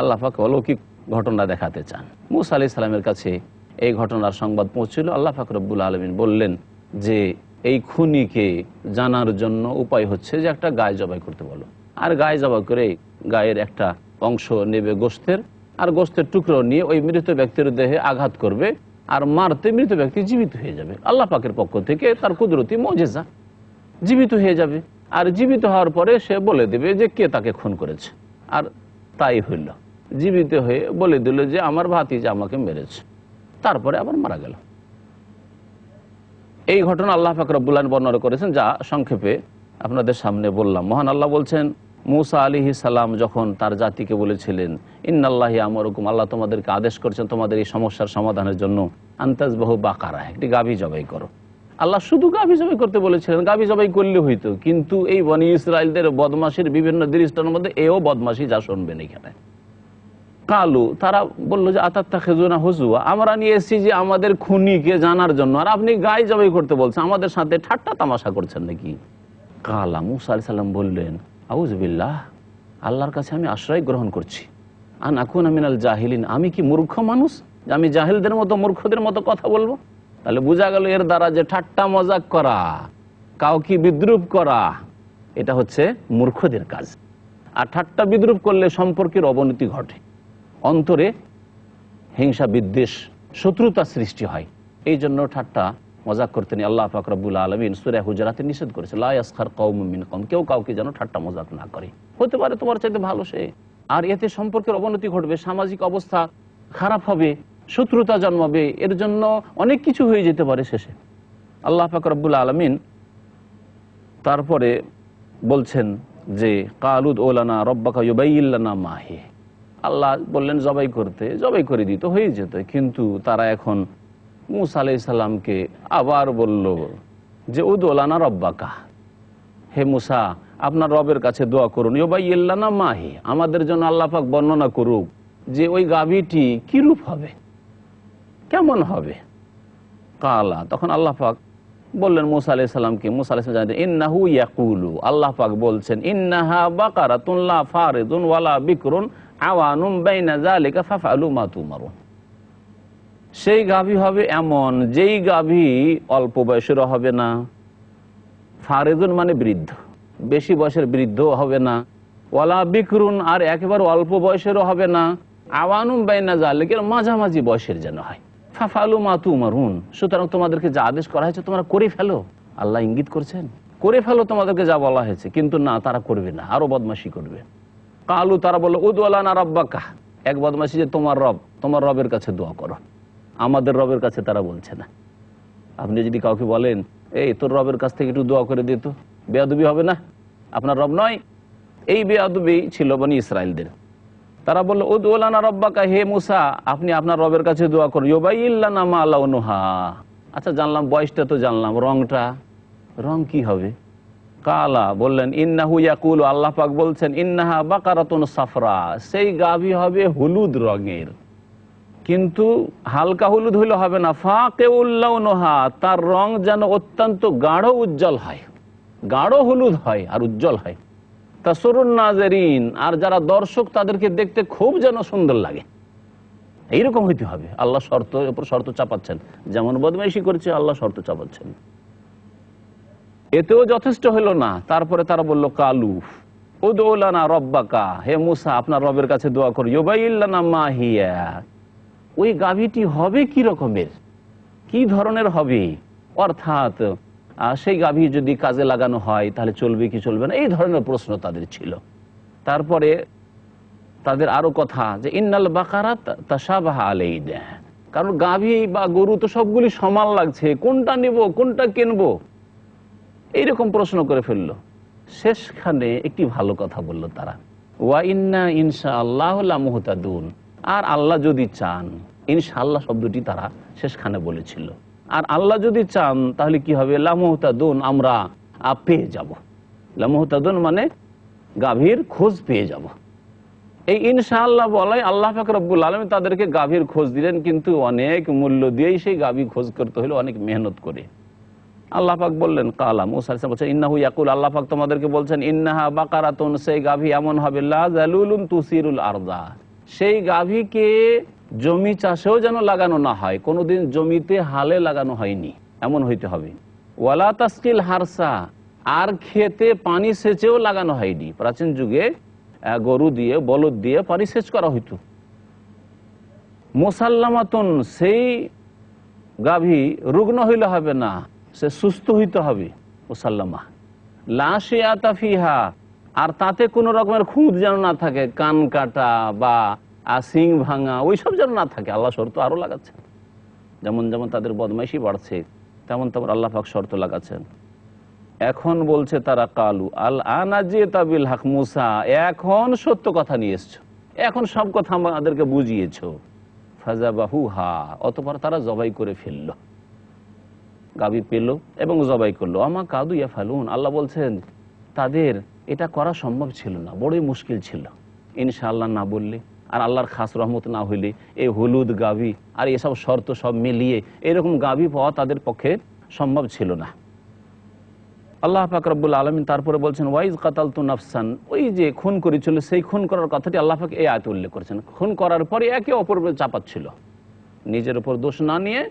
আল্লাহ পাক অলৌকিক ঘটনা দেখাতে চান। মূসা আলাইহিস সালামের কাছে এই ঘটনার সংবাদ পৌঁছল। আল্লাহ পাক রব্বুল আলামিন বললেন যে এই খুনিকে জানার জন্য উপায় হচ্ছে যে একটা গায় জবাই করতে বলো, আর গায়ে জবাই করে গায়ের একটা অংশ নেবে গোশতের, আর গোশতের টুকরো নিয়ে ওই মৃত ব্যক্তির দেহে আঘাত করবে, আর মারতে মৃত ব্যক্তি জীবিত হয়ে যাবে। আল্লাহ পাকের পক্ষ থেকে তার কুদরতি মুজিজা, জীবিত হয়ে যাবে। আর জীবিত হওয়ার পরে সে বলে দেবে যে কে তাকে খুন করেছে। আর তাই হইল, জীবিত হয়ে বলে দিল যে আমার ভাতিজা আমাকে মেরেছে, তারপরে আবার মারা গেল। এই ঘটনা আল্লাহ পাক রব্বুল আলামিন বর্ণনা করেছেন, যা সংক্ষেপে আপনাদের সামনে বললাম। মহান আল্লাহ বলছেন মূসা আলাইহিস সালাম যখন তার জাতিকে বলেছিলেন ইন্নাল্লাহা ইয়া'মুরুকুম, আল্লাহ তোমাদেরকে আদেশ করছেন তোমাদের এই সমস্যার সমাধানের জন্য আন তাযবাহু বাকারা, একটি গাভী জবাই করো। আল্লাহ শুধু গাভী জবাই করতে বলেছিলেন, গাভী জবাই করলে হইতো, কিন্তু এই বনী ইসরায়েলদের বদমাশির বিভিন্ন দৃষ্টান্তের মধ্যে এও বদমাশি যা শুনবেন এখানে। কালু, তারা বললো যে আতাত্তাখিযুনা হুজুয়া, আমরা নিয়ে এসেছি যে আমাদের খুনিকে জানার জন্য, আর আপনি গায়ে জবাই করতে বলছেন, আমাদের সাথে ঠাট্টা তামাশা করছেন নাকি? কালা, মূসা আলাইহিস সালাম বললেন আউযু বিল্লাহ, আল্লাহর কাছে আমি আশ্রয় গ্রহণ করছি, আন আকুনা মিনাল জাহিলিন, আমি কি মূর্খ মানুষ যে আমি জাহিলদের মতো মূর্খদের মতো কথা বলবো? তাহলে বোঝা গেল এর দ্বারা যে ঠাট্টা মজাক করা, কাউকে বিদ্রুপ করা, এটা হচ্ছে মূর্খদের কাজ। আর ঠাট্টা বিদ্রুপ করলে সম্পর্কের অবনতি ঘটে, অন্তরে হিংসা বিদ্বেষ শত্রুতা সৃষ্টি হয়। এই জন্য ঠাট্টা মজাক করতে নিয়ে আল্লাহ পাক রব্বুল আলামিন সূরা হুজুরাতে নিষেধ করেছে, লা ইয়াসখার কওমুম মিন কওম, কেউ কাউকে যেন ঠাট্টা মজাক না করে। হতে পারে তোমার চাইতে ভালো সে, আর এতে সম্পর্কের অবনতি ঘটবে, সামাজিক অবস্থা খারাপ হবে, শত্রুতা জন্মাবে, এর জন্য অনেক কিছু হয়ে যেতে পারে শেষে। আল্লাহ পাক রব্বুল আলামিন তারপরে বলছেন যে কালুদ ওলানা রব্বাকা ইউবাইয়িল্লানা মাহি, আল্লাহ বললেন জবাই করতে, জবাই করে দিত, হয়ে যেত। কিন্তু তারা এখন মূসা আলাইহিস সালামকে আবার বলল যে উদওলানা রব্বাকা, হে মূসা আপনার রবের কাছে দোয়া করুন, ইউবাইয়িল্লানা মাহি, আমাদের জন্য আল্লাহ পাক বর্ণনা করুক যে ওই গাভীটি কিরূপ হবে, কেমন হবে। কালা, তখন আল্লাহ পাক বললেন মূসা আলাইহিস সালামকে, মূসা আলাইহিস সালাম জানেন ইন্নাহু ইয়াকুলু, আল্লাহ পাক বলছেন ইন্নাহা বাকারাতুন লা ফারিদুন ওয়ালা বিকরুন আওয়ানুম বাইনা যালিকা ফাফআলু মা তুমারুন। সেই গাভী হবে এমন, যেই গাভী অল্প বয়সেরও হবে না, ফারিদুন মানে বৃদ্ধ, বেশি বয়সের বৃদ্ধ হবে না, ওয়ালা বিকরুন আর একেবারে অল্প বয়সেরও হবে না, আওয়ানুম বাইনা যালিকা মাঝামাঝি বয়সের যেন হয়। ফাফআলু মা তুমারুন, সুতরাং তোমাদেরকে যা আদেশ করা হয়েছে তোমরা করে ফেলো। আল্লাহ ইঙ্গিত করছেন করে ফেলো তোমাদেরকে যা বলা হয়েছে, কিন্তু না, তারা করবে না, আরো বদমাশি করবে। কালু, তারা বললো উদওলানা রব্বাকা, এক বদমাশি যে তোমার রব, তোমার রবের কাছে দোয়া করো। আমাদের রবের কাছে তারা বলছে না। আপনি যদি কাউকে বলেন এই তোর রবের কাছ থেকে একটু দোয়া করে দিত, বেয়াদবি হবে না? আপনার রব নয়। এই বেয়াদবি ছিল বনি ইসরাইলদের। তারা বললো উদওলানা রব্বাকা, হে মূসা আপনি আপনার রবের কাছে দোয়া করুন, ইউবাইয়িল্লানা মা লাউনুহা, আচ্ছা জানলাম বয়সটা, তো জানলাম রংটা, রং কি হবে? কালা, বললেন ইন্নাহু ইয়াকুলু, আল্লাহ পাক বলছেন ইন্নাহা বাকারাতুন সাফরা, সেই গাভী হবে হলুদ রঙের, কিন্তু হালকা হলুদ হইলে হবে না, ফাকিউল লাউনুহা, তার রং যেন অত্যন্ত গাঢ় উজ্জ্বল হয়, গাঢ় হলুদ হয় আর উজ্জ্বল হয়। তাসরুন নাজেরিন, আর যারা দর্শক তাদেরকে দেখতে খুব যেন সুন্দর লাগে, এইরকম হইতে হবে। আল্লাহ শর্তের উপর শর্ত চাপাচ্ছেন, যেমন বদমাইশি করেছে আল্লাহ শর্ত চাপাচ্ছেন। এতেও যথেষ্ট হলো না, তারপরে তারা বলল কালু উদউলানা রব্বাকা, হে মূসা আপনার রবের কাছে দোয়া করো, ইউবাইয়িল্লানা মা হিয়া, ওই গাভীটি হবে কি রকমের, কি ধরনের হবে, অর্থাৎ সেই গাভী যদি কাজে লাগানো হয় তাহলে চলবে কি চলবে না, এই ধরনের প্রশ্ন তাদের ছিল। তারপরে তাদের আরো কথা যে ইন্নাল বাকারাত তাশাবাহা আলাইনা, কারণ গাভী বা গরু তো সবগুলি সমান লাগছে, কোনটা নিব কোনটা কিনবো, এইরকম প্রশ্ন করে ফেললো। শেষখানে একটি ভালো কথা বলল তারা, ওয়া ইন্না ইনশাআল্লাহ লামুহতাদুন, আর আল্লাহ যদি চান, ইনশাআল্লাহ শব্দটি তারা শেষখানে বলেছিল, আর আল্লাহ যদি চান তাহলে কি হবে, লামুহতাদুন, আমরা পেয়ে যাব। লামুহতাদুন মানে গাভীর খোঁজ পেয়ে যাব। এই ইনশাআল্লাহ বলাই আল্লাহ পাক রব্বুল আলামিন তাদেরকে গাভীর খোঁজ দিলেন, কিন্তু অনেক মূল্য দিয়েই সেই গাভী খোঁজ করতে হলো, অনেক মেহনত করে। আল্লাহ পাক বললেন কালা, মূসা আলাইহিস সালাম বলছেন ইন্নাহু ইয়াকুল, আল্লাহ পাক তোমাদেরকে বলছেন ইন্নাহা বাকারাতুন, সেই গাভী এমন হবে, লা যালুলুন তুসিরুল আরদা, সেই গাভীকে জমি চাষেও যেন লাগানো না হয়, কোনোদিন জমিতে হালে লাগানো হয়নি, এমন হইতে হবে। ওয়ালা তাসকিল হারসা, আর খেতে পানি সেচেও লাগানো হয়নি। প্রাচীন যুগে গরু দিয়ে বলদ দিয়ে পানি সেচ করা হইতো। মুসাল্লামাতুন, সেই গাভী রুগ্ন হইলে হবে না, সে সুস্থ হইতে হবে। মুসাল্লামা লা শিয়াতা ফিহা, আর তাতে কোনো রকমের খুঁত যেন না থাকে, কান কাটা বা সিং ভাঙা ওইসব যেন না থাকে। আল্লাহ শর্ত আরো লাগাচ্ছেন, যেমন যেমন তাদের বদমাইশি বাড়ছে তেমন তেমন আল্লাহ পাক শর্ত লাগাচ্ছেন। এখন বলছে তারা কালু আল আনা জিতা বিল হক, মূসা এখন সত্য কথা নিয়ে এসছো, এখন সব কথা আমাদেরকে বুঝিয়েছো। ফাযাবাহুহা, অতঃপর তারা জবাই করে ফেললো, গাভী পেল এবং জবাই করলো। আমা কাদু ইয়াফালুন, আল্লাহ বলছেন তাদের এটা করা সম্ভব ছিল না, বড়ই মুশকিল ছিল। ইনশাআল্লাহ না বললে আর আল্লাহর খাস রহমত না হইলে এই হলুদ গাভী আর এসব শর্ত সব মিলিয়ে এরকম গাভী পাওয়া তাদের পক্ষে সম্ভব ছিল না। আল্লাহ পাক রব্বুল আলামিন তারপরে বলছেন ওয়াইজ কাতালতু নাফসান, ওই যে খুন করেছিল সেই খুন করার কথাটি আল্লাহ পাক এই আয়াতে উল্লেখ করেছেন। খুন করার পরে একে অপরের উপর চাপাচ্ছিল, নিজের উপর দোষ না নিয়ে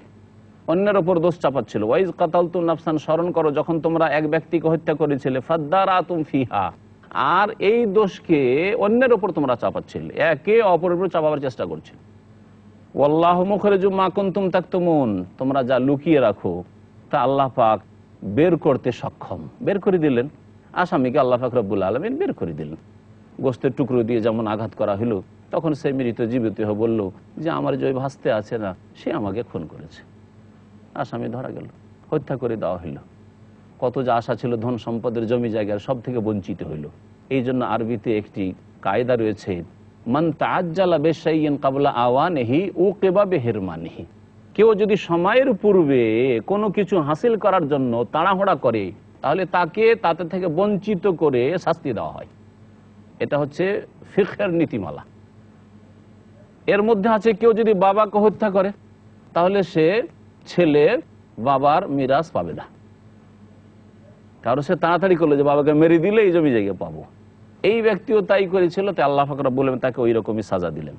অন্যের উপর দোষ চাপাচ্ছিল। ওয়াইজ কাতালতু নাফসান, স্মরণ করো যখন তোমরা এক ব্যক্তিকে হত্যা করেছিলে, ফাদ্দারাতুম ফিহা, আর এই দোষকে অন্যের উপর তোমরা চাপাচ্ছিলে, একে অপরের উপর চাপাবার চেষ্টা করছিলে। ওয়াল্লাহু মুখরিজুম মা কুনতুম তাকতুমুন, তোমরা যা লুকিয়ে রাখো তা আল্লাহ পাক বের করতে সক্ষম। বের করে দিলেন আসামিকে, আল্লাহ পাক রব্বুল আলামিন বের করে দিলেন। গোস্তের টুকরো দিয়ে যেমন আঘাত করা হলো, তখন সে মৃত জীবিত হয়ে বলল যে আমার যে ভাসতে আছে না, সে আমাকে খুন করেছে। আসামি ধরা গেল, হত্যা করে দেওয়া হইল। কত যে আশা ছিল ধন সম্পদের, জমি জায়গার, সব থেকে বঞ্চিত হইল। এই জন্য আরবিতে একটি কায়দা রয়েছে, মান তাআজ্জালা বিশাইইন ক্বাবলা আওয়ানিহি উকিবা বিহিরমানিহি। কেউ যদি সময়ের পূর্বে কোনো কিছু হাসিল করার জন্য তাড়াহুড়া করে, তাহলে তাকে তাতে থেকে বঞ্চিত করে শাস্তি দেওয়া হয়। এটা হচ্ছে ফিকহের নীতিমালা। এর মধ্যে আছে, কেউ যদি বাবাকে হত্যা করে, তাহলে সে ছেলে বাবার মিরাস পাবে না, কারণ সে তাড়াতাড়ি করলো যে বাবাকে মেরে দিলে এই জমি জায়গা পাবো। এই ব্যক্তিও তাই করেছিল, তাই আল্লাহ পাক রব্বুল আলামিন তাকে ওই রকমই সাজা দিলেন।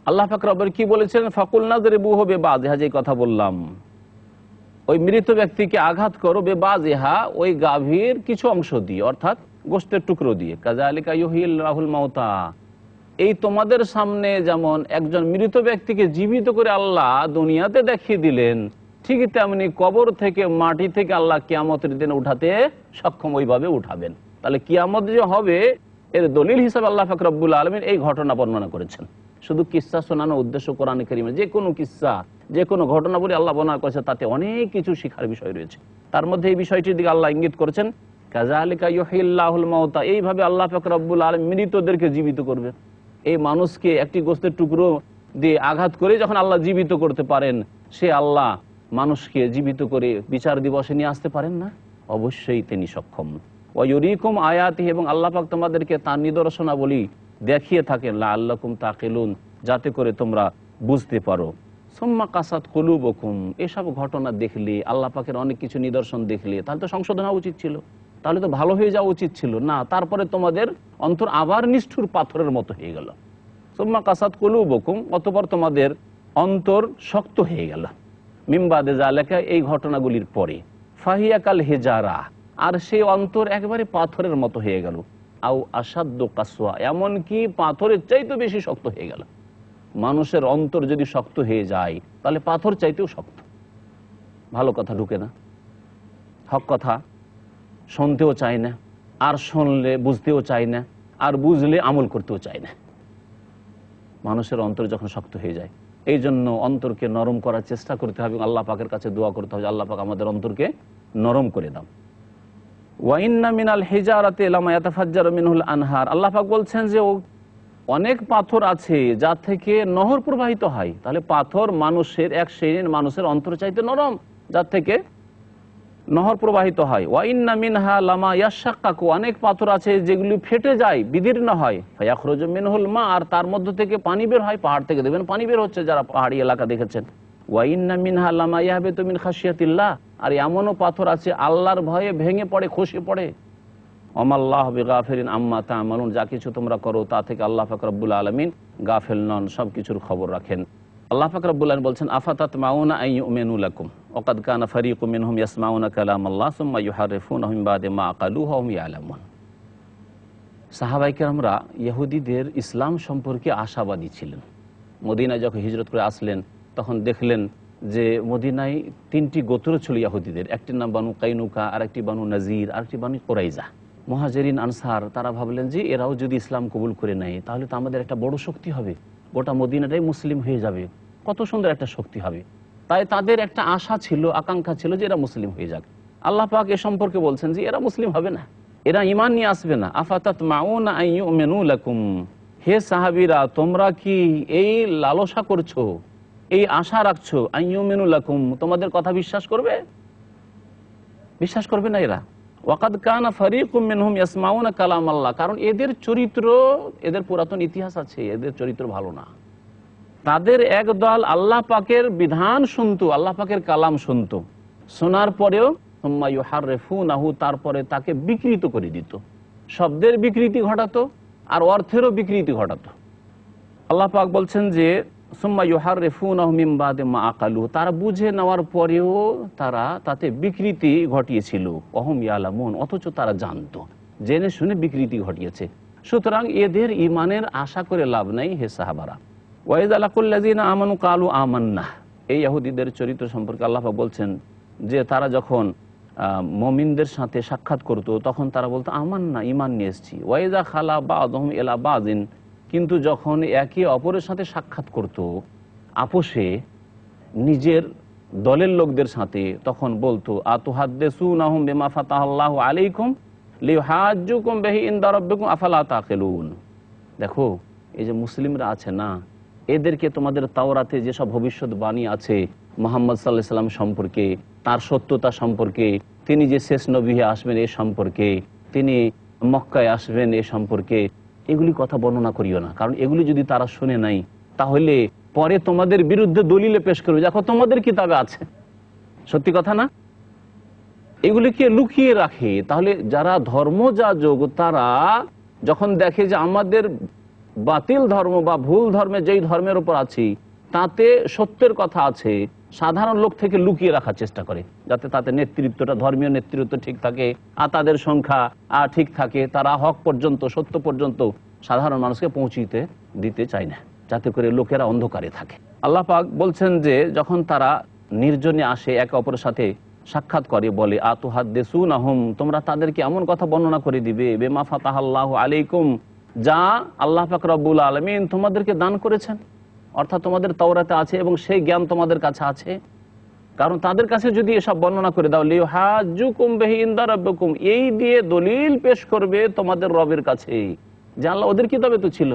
আল্লাহ পাক রব্বুল কি বলেছিলেন, ফাকুলনা যরিবুহু বিবাযিহা, যে কথা বললাম, ওই মৃত ব্যক্তিকে আঘাত করো, বিবাযিহা, ওই গাভীর কিছু অংশ দিয়ে, অর্থাৎ গোশতের টুকরো দিয়ে। কাযালিকা ইউহিল্লাহুল মাউতা, এই তোমাদের সামনে যেমন একজন মৃত ব্যক্তিকে জীবিত করে আল্লাহ দুনিয়াতে দেখিয়ে দিলেন, ঠিক তেমনি কবর থেকে, মাটি থেকে আল্লাহ কিয়ামতের দিন উঠাতে সক্ষম, ওইভাবে উঠাবেন। তাহলে কিয়ামত যে হবে, এর দলিল হিসাবে আল্লাহ পাক রব্বুল আলামিন এই ঘটনা বর্ণনা করেছেন। শুধু কিসসা শোনানোর উদ্দেশ্য কোরআনে কারীমে যে কোনো কিসসা, যে কোনো ঘটনা বলে আল্লাহ বর্ণনা করেছে, তাতে অনেক কিছু শিখার বিষয় রয়েছে। তার মধ্যে এই বিষয়টির দিকে আল্লাহ ইঙ্গিত করেছেন, কাযালিকা ইউহিল্লাহুল মাউতা, এইভাবে আল্লাহ পাক রব্বুল আলামিন মৃতদেরকে জীবিত করবে। এই মানুষকে একটি গোশতের টুকরো দিয়ে আঘাত করে যখন আল্লাহ জীবিত করতে পারেন, সে আল্লাহ মানুষকে জীবিত করে বিচার দিবসে নিয়ে আসতে পারেন না? অবশ্যই তিনি সক্ষম। ওয়ায়ুরিকুম আয়াতিহি, এবং আল্লাহ পাক তোমাদেরকে তার নিদর্শনাবলী দেখিয়ে থাকেন, লাআল্লাকুম তাকিলুন, যাতে করে তোমরা বুঝতে পারো। সুম্মা কাসাত কুলুবুকুম, এসব ঘটনা দেখলে, আল্লাহ পাকের অনেক কিছু নিদর্শন দেখলে, তাহলে তো সংশোধন হওয়া উচিত ছিল, তাহলে তো ভালো হয়ে যাওয়া উচিত ছিল না। তারপরে তোমাদের অন্তর আবার নিষ্ঠুর পাথরের মতো হয়ে গেল। সুম্মা কাসাত কুলুবুকুম, অতঃপর তোমাদের অন্তর শক্ত হয়ে গেল। মিন বাদি যালিকা, এই ঘটনাগুলির পরে। ফাহিয়া কাল হিজারা, আর সেই অন্তর একেবারে পাথরের মতো হয়ে গেল। আও আসাদ্দু কাসওয়া, এমনকি পাথরের চাইতে বেশি শক্ত হয়ে গেল। মানুষের অন্তর যদি শক্ত হয়ে যায়, তাহলে পাথর চাইতেও শক্ত। ভালো কথা ঢুকে না, হক কথা শুনতেও চায় না, আর শুনলে বুঝতেও চায় না, আর বুঝলে আমল করতেও চায় না। মানুষের অন্তর যখন শক্ত হয়ে যায়, এই জন্য অন্তরকে নরম করার চেষ্টা করতে হবে, আল্লাহ পাকের কাছে দোয়া করতে হবে, আল্লাহ পাক আমাদের অন্তরকে নরম করে দাও। ওয়া ইন্না মিনাল হিজারাতি লামা ইয়াতাফাজ্জারু মিনহুল আনহার, আল্লাহ পাক বলছেন যে অনেক পাথর আছে যা থেকে নহর প্রবাহিত হয়। তাহলে পাথর মানুষের, এক শ্রেণীর মানুষের অন্তর চাইতে নরম, যার থেকে নহর প্রবাহিত হয়। ওয়া ইন্না মিনহা লামা ইয়াশাক্কাকু, অনেক পাথর আছে যেগুলি ফেটে যায়, বিদীর্ণ হয়। ফায়াখরুজু মিনহুল মা, আর তার মধ্য থেকে পানি বের হয়। পাহাড় থেকে দেখবেন পানি বের হচ্ছে, যারা পাহাড়ি এলাকা দেখেছেন। ওয়া ইন্না মিনহা লামা ইয়াহবিতু মিন খাশিয়াতিল্লাহ, আর এমনও পাথর আছে আল্লাহর ভয়ে ভেঙে পড়ে, খসে পড়ে। ওমাল্লাহু বিগাফিরিন আম্মা তা'মালুন, যা কিছু তোমরা করো তা থেকে আল্লাহ পাক রব্বুল আলামিন গাফিল নন, সব কিছুর খবর রাখেন। আল্লাহ পাক রব্বুল আলামিন বলছেন, আফাতাতমাউনা আন ইউমিনু লাকুম ওয়া কাদ কানা ফারীকুম মিনহুম ইয়াসমাউনা কালামাল্লাহ সুম্মা ইউহাররিফুনাহু মিন বাদি মা আকালুহু ওয়া হুম ইয়ালামুন। সাহাবায়ে কেরামরা ইহুদিদের ইসলাম সম্পর্কে আশাবাদী ছিলেন। মদিনায় যখন হিজরত করে আসলেন, তখন দেখলেন যে মদিনায় তিনটি গোত্র ছিল ইহুদিদের। একটির নাম বানু কাইনুকা, আরেকটি বানু নাজির, আরেকটি বানু কুরাইজা। মুহাজিরিন আনসার তারা ভাবলেন যে এরাও যদি ইসলাম কবুল করে নেয়, তাহলে তো আমাদের একটা বড় শক্তি হবে, গোটা মদিনাটাই মুসলিম হয়ে যাবে, কত সুন্দর একটা শক্তি হবে। তাই তাদের একটা আশা ছিল, আকাঙ্ক্ষা ছিল যে এরা মুসলিম হয়ে যাক। আল্লাহ পাক এ সম্পর্কে বলছেন যে এরা মুসলিম হবে না, এরা ঈমান নিয়ে আসবে না। আফাতাতমাউনা আন ইউমিনু লাকুম, হে সাহাবীরা তোমরা কি এই লালসা করছো, এই আশা রাখছো, আন ইউমিনু লাকুম, তোমাদের কথা বিশ্বাস করবে? বিশ্বাস করবে না এরা। ওয়াকাদ কানা ফারীকুম মিনহুম ইয়াসমাউনা কালামাল্লাহ, কারণ এদের চরিত্র, এদের পুরাতন ইতিহাস আছে, এদের চরিত্র ভালো না। তাদের এক দল আল্লাহ পাকের বিধান শুনতো, আল্লাহ পাকের কালাম শুনতো, শোনার পরেও সুম্মা ইউহাররিফুনাহু, তারপরে তাকে বিকৃত করে দিত, শব্দের বিকৃতি ঘটাতো আর অর্থেরও বিকৃতি ঘটাতো। আল্লাহ পাক বলছেন যে সুম্মা ইউহাররিফুনাহু মিন বাদি মা আকালুহু, তারা বুঝে নেওয়ার পরেও তারা তাতে বিকৃতি ঘটিয়েছিল। ওয়া হুম ইয়ালামুন, অথচ তারা জানতো, জেনে শুনে বিকৃতি ঘটিয়েছে। সুতরাং এদের ঈমানের আশা করে লাভ নাই হে সাহাবারা। ওয়া ইযা লাকুল্লাযিনা আমানু ক্বালু আমান্না, এই ইহুদিদের চরিত্র সম্পর্কে আল্লাহ পাক বলছেন যে তারা যখন মুমিনদের সাথে সাক্ষাৎ করত, তখন তারা বলতো আমান্না, ঈমান নিয়ে এসেছি। ওয়া ইযা খালা বাযুহুম ইলা বাযিন, কিন্তু যখন একে অপরের সাথে সাক্ষাৎ করত, আপোষে নিজের দলের লোকদের সাথে, তখন বলতো আতুহাদ্দিসুনাহুম বিমা ফাতাহাল্লাহু আলাইকুম লিইউহাজ্জুকুম বিহি ইনদা রাব্বিকুম আফালা তাকিলুন। দেখো, এই যে মুসলিমরা আছে না, এদেরকে তোমাদের তাওরাতে যেসব ভবিষ্যৎবাণী আছে মুহাম্মদ সাল্লাল্লাহু আলাইহি সাল্লাম সম্পর্কে, তার সত্যতা সম্পর্কে, তিনি যে শেষ নবী হয়ে আসবেন এ সম্পর্কে, তিনি মক্কায় আসবেন এ সম্পর্কে, এগুলি কথা বর্ণনা করিও না। কারণ এগুলি যদি তারা শুনে নাই, তাহলে পরে তোমাদের বিরুদ্ধে দলিলে পেশ করবে, দেখো তোমাদের কিতাবে আছে। সত্যি কথা না? এগুলিকে লুকিয়ে রাখে। তাহলে যারা ধর্মযাজক তারা যখন দেখে যে আমাদের বাতিল ধর্ম বা ভুল ধর্মে যেই ধর্মের উপর আছি তাতে সত্যের কথা আছে, সাধারণ লোক থেকে লুকিয়ে রাখার চেষ্টা করে, যাতে তাদের নেতৃত্বটা, ধর্মীয় নেতৃত্ব ঠিক থাকে আর তাদের সংখ্যা ঠিক থাকে, তারা হক পর্যন্ত, সত্য পর্যন্ত সাধারণ মানুষকে পৌঁছিতে দিতে চায় না, যাতে করে লোকেরা অন্ধকারে থাকে। আল্লাহ পাক বলছেন যে যখন তারা নির্জনে আসে, একে অপরের সাথে সাক্ষাৎ করে, বলে আতুহাদ্দিসুনাহুম, তোমরা তাদেরকে এমন কথা বর্ণনা করে দিবে বিমা ফাতাহাল্লাহু আলাইকুম, যা আল্লাহ পাক রব্বুল আলামিন তোমাদেরকে দান করেছেন, অর্থাৎ তোমাদের তাওরাতে আছে এবং সেই জ্ঞান তোমাদের কাছে আছে। কারণ তাদের কাছে যদি এসব বর্ণনা করে দাও, লিইউহাজ্জুকুম বিহি ইনদা রাব্বিকুম, এই দিয়ে দলিল পেশ করবে তোমাদের রবের কাছে যে আল্লাহ, ওদের কিতাবে তো ছিল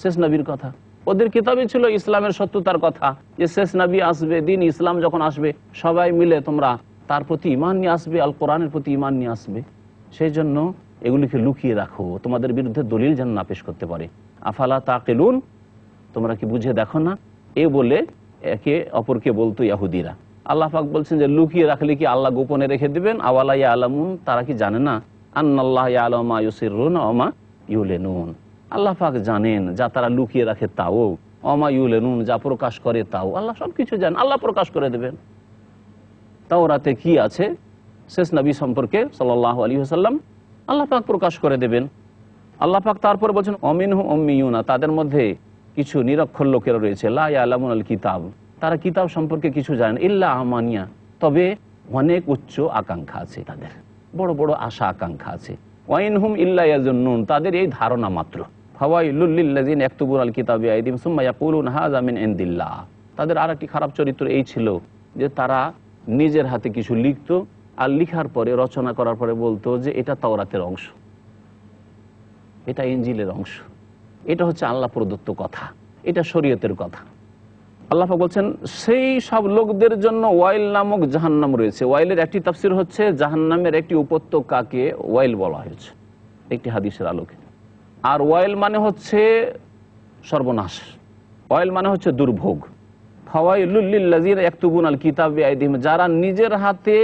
শেষ নবীর কথা, ওদের কিতাবে ছিল ইসলামের সত্যতার কথা, যে শেষ নবী আসবে, দিন ইসলাম যখন আসবে সবাই মিলে তোমরা তার প্রতি ঈমান নিয়ে আসবে, আল কোরআনের প্রতি ঈমান নিয়ে আসবে। সেই জন্য এগুলিকে লুকিয়ে রাখো, তোমাদের বিরুদ্ধে দলিল যেন না পেশ করতে পারে। আফালা তাকিলুন, তোমরা কি বুঝে দেখো না? এ বলে একে অপরকে বলতো ইহুদিরা। আল্লাহ পাক বলছেন যে লুকিয়ে রাখলে কি আল্লাহ গোপনে রেখে দিবেন? আওয়ালা ইয়ালামুন, তারা কি জানে না? আন্নাল্লাহ ইয়ালামু মা ইউসিররুনা ওয়া মা ইউলিনুন, আল্লাহ পাক জানেন যা তারা লুকিয়ে রাখে তাও, ওয়া মা ইউলিনুন, যা প্রকাশ করে তাও, আল্লাহ সব কিছু জানেন, আল্লাহ প্রকাশ করে দেবেন। তাওরাতে কি আছে শেষ নবী সম্পর্কে সাল্লাল্লাহু আলাইহি ওয়াসাল্লাম, আল্লাহ পাক প্রকাশ করে দেবেন। আল্লাহ পাক তারপরে বলছেন অমিনহু উম্মিয়ুনা, তাদের মধ্যে কিছু নিরক্ষর লোকেরা রয়েছে, লা ইয়ালামুনাল কিতাব, তারা কিতাব সম্পর্কে কিছু জানেন, ইল্লা আমানিয়া, তবে অনেক উচ্চ আকাঙ্ক্ষা আছে, তাদের বড় বড় আশা আকাঙ্ক্ষা আছে। ওয়াইনহুম ইল্লা ইয়াজুন্নুন, তাদের এই ধারণা মাত্র। ফাওয়াইলুল লিল্লাযিনা ইয়াকতুবুনাল কিতাবা বিআইদিহিম সুম্মা ইয়াকুলুনা হাযা মিন ইনদিল্লাহ, তাদের আরেকটি খারাপ চরিত্র এই ছিল যে তারা নিজের হাতে কিছু লিখতো আর লিখার পরে, রচনা করার পরে বলতো যে এটা তাওরাতের অংশ, এটা ইনজিলের অংশ, এটা হচ্ছে আল্লাহ প্রদত্ত কথা, এটা শরীয়তের কথা। আল্লাহ পাক বলছেন সেই সব লোকদের জন্য ওয়াইল নামক জাহান্নাম রয়েছে। ওয়াইলের একটি তাফসীর হচ্ছে জাহান্নামের একটি উপত্যকাকে ওয়াইল বলা হয়েছে একটি হাদিসের আলোকে। আর ওয়াইল মানে হচ্ছে সর্বনাশ, ওয়াইল মানে হচ্ছে দুর্ভোগ। ফাওয়াইলুল লিল্লাযিনা ইয়াকতুবুনাল কিতাবা বিআইদিহিম, যারা নিজের হাতে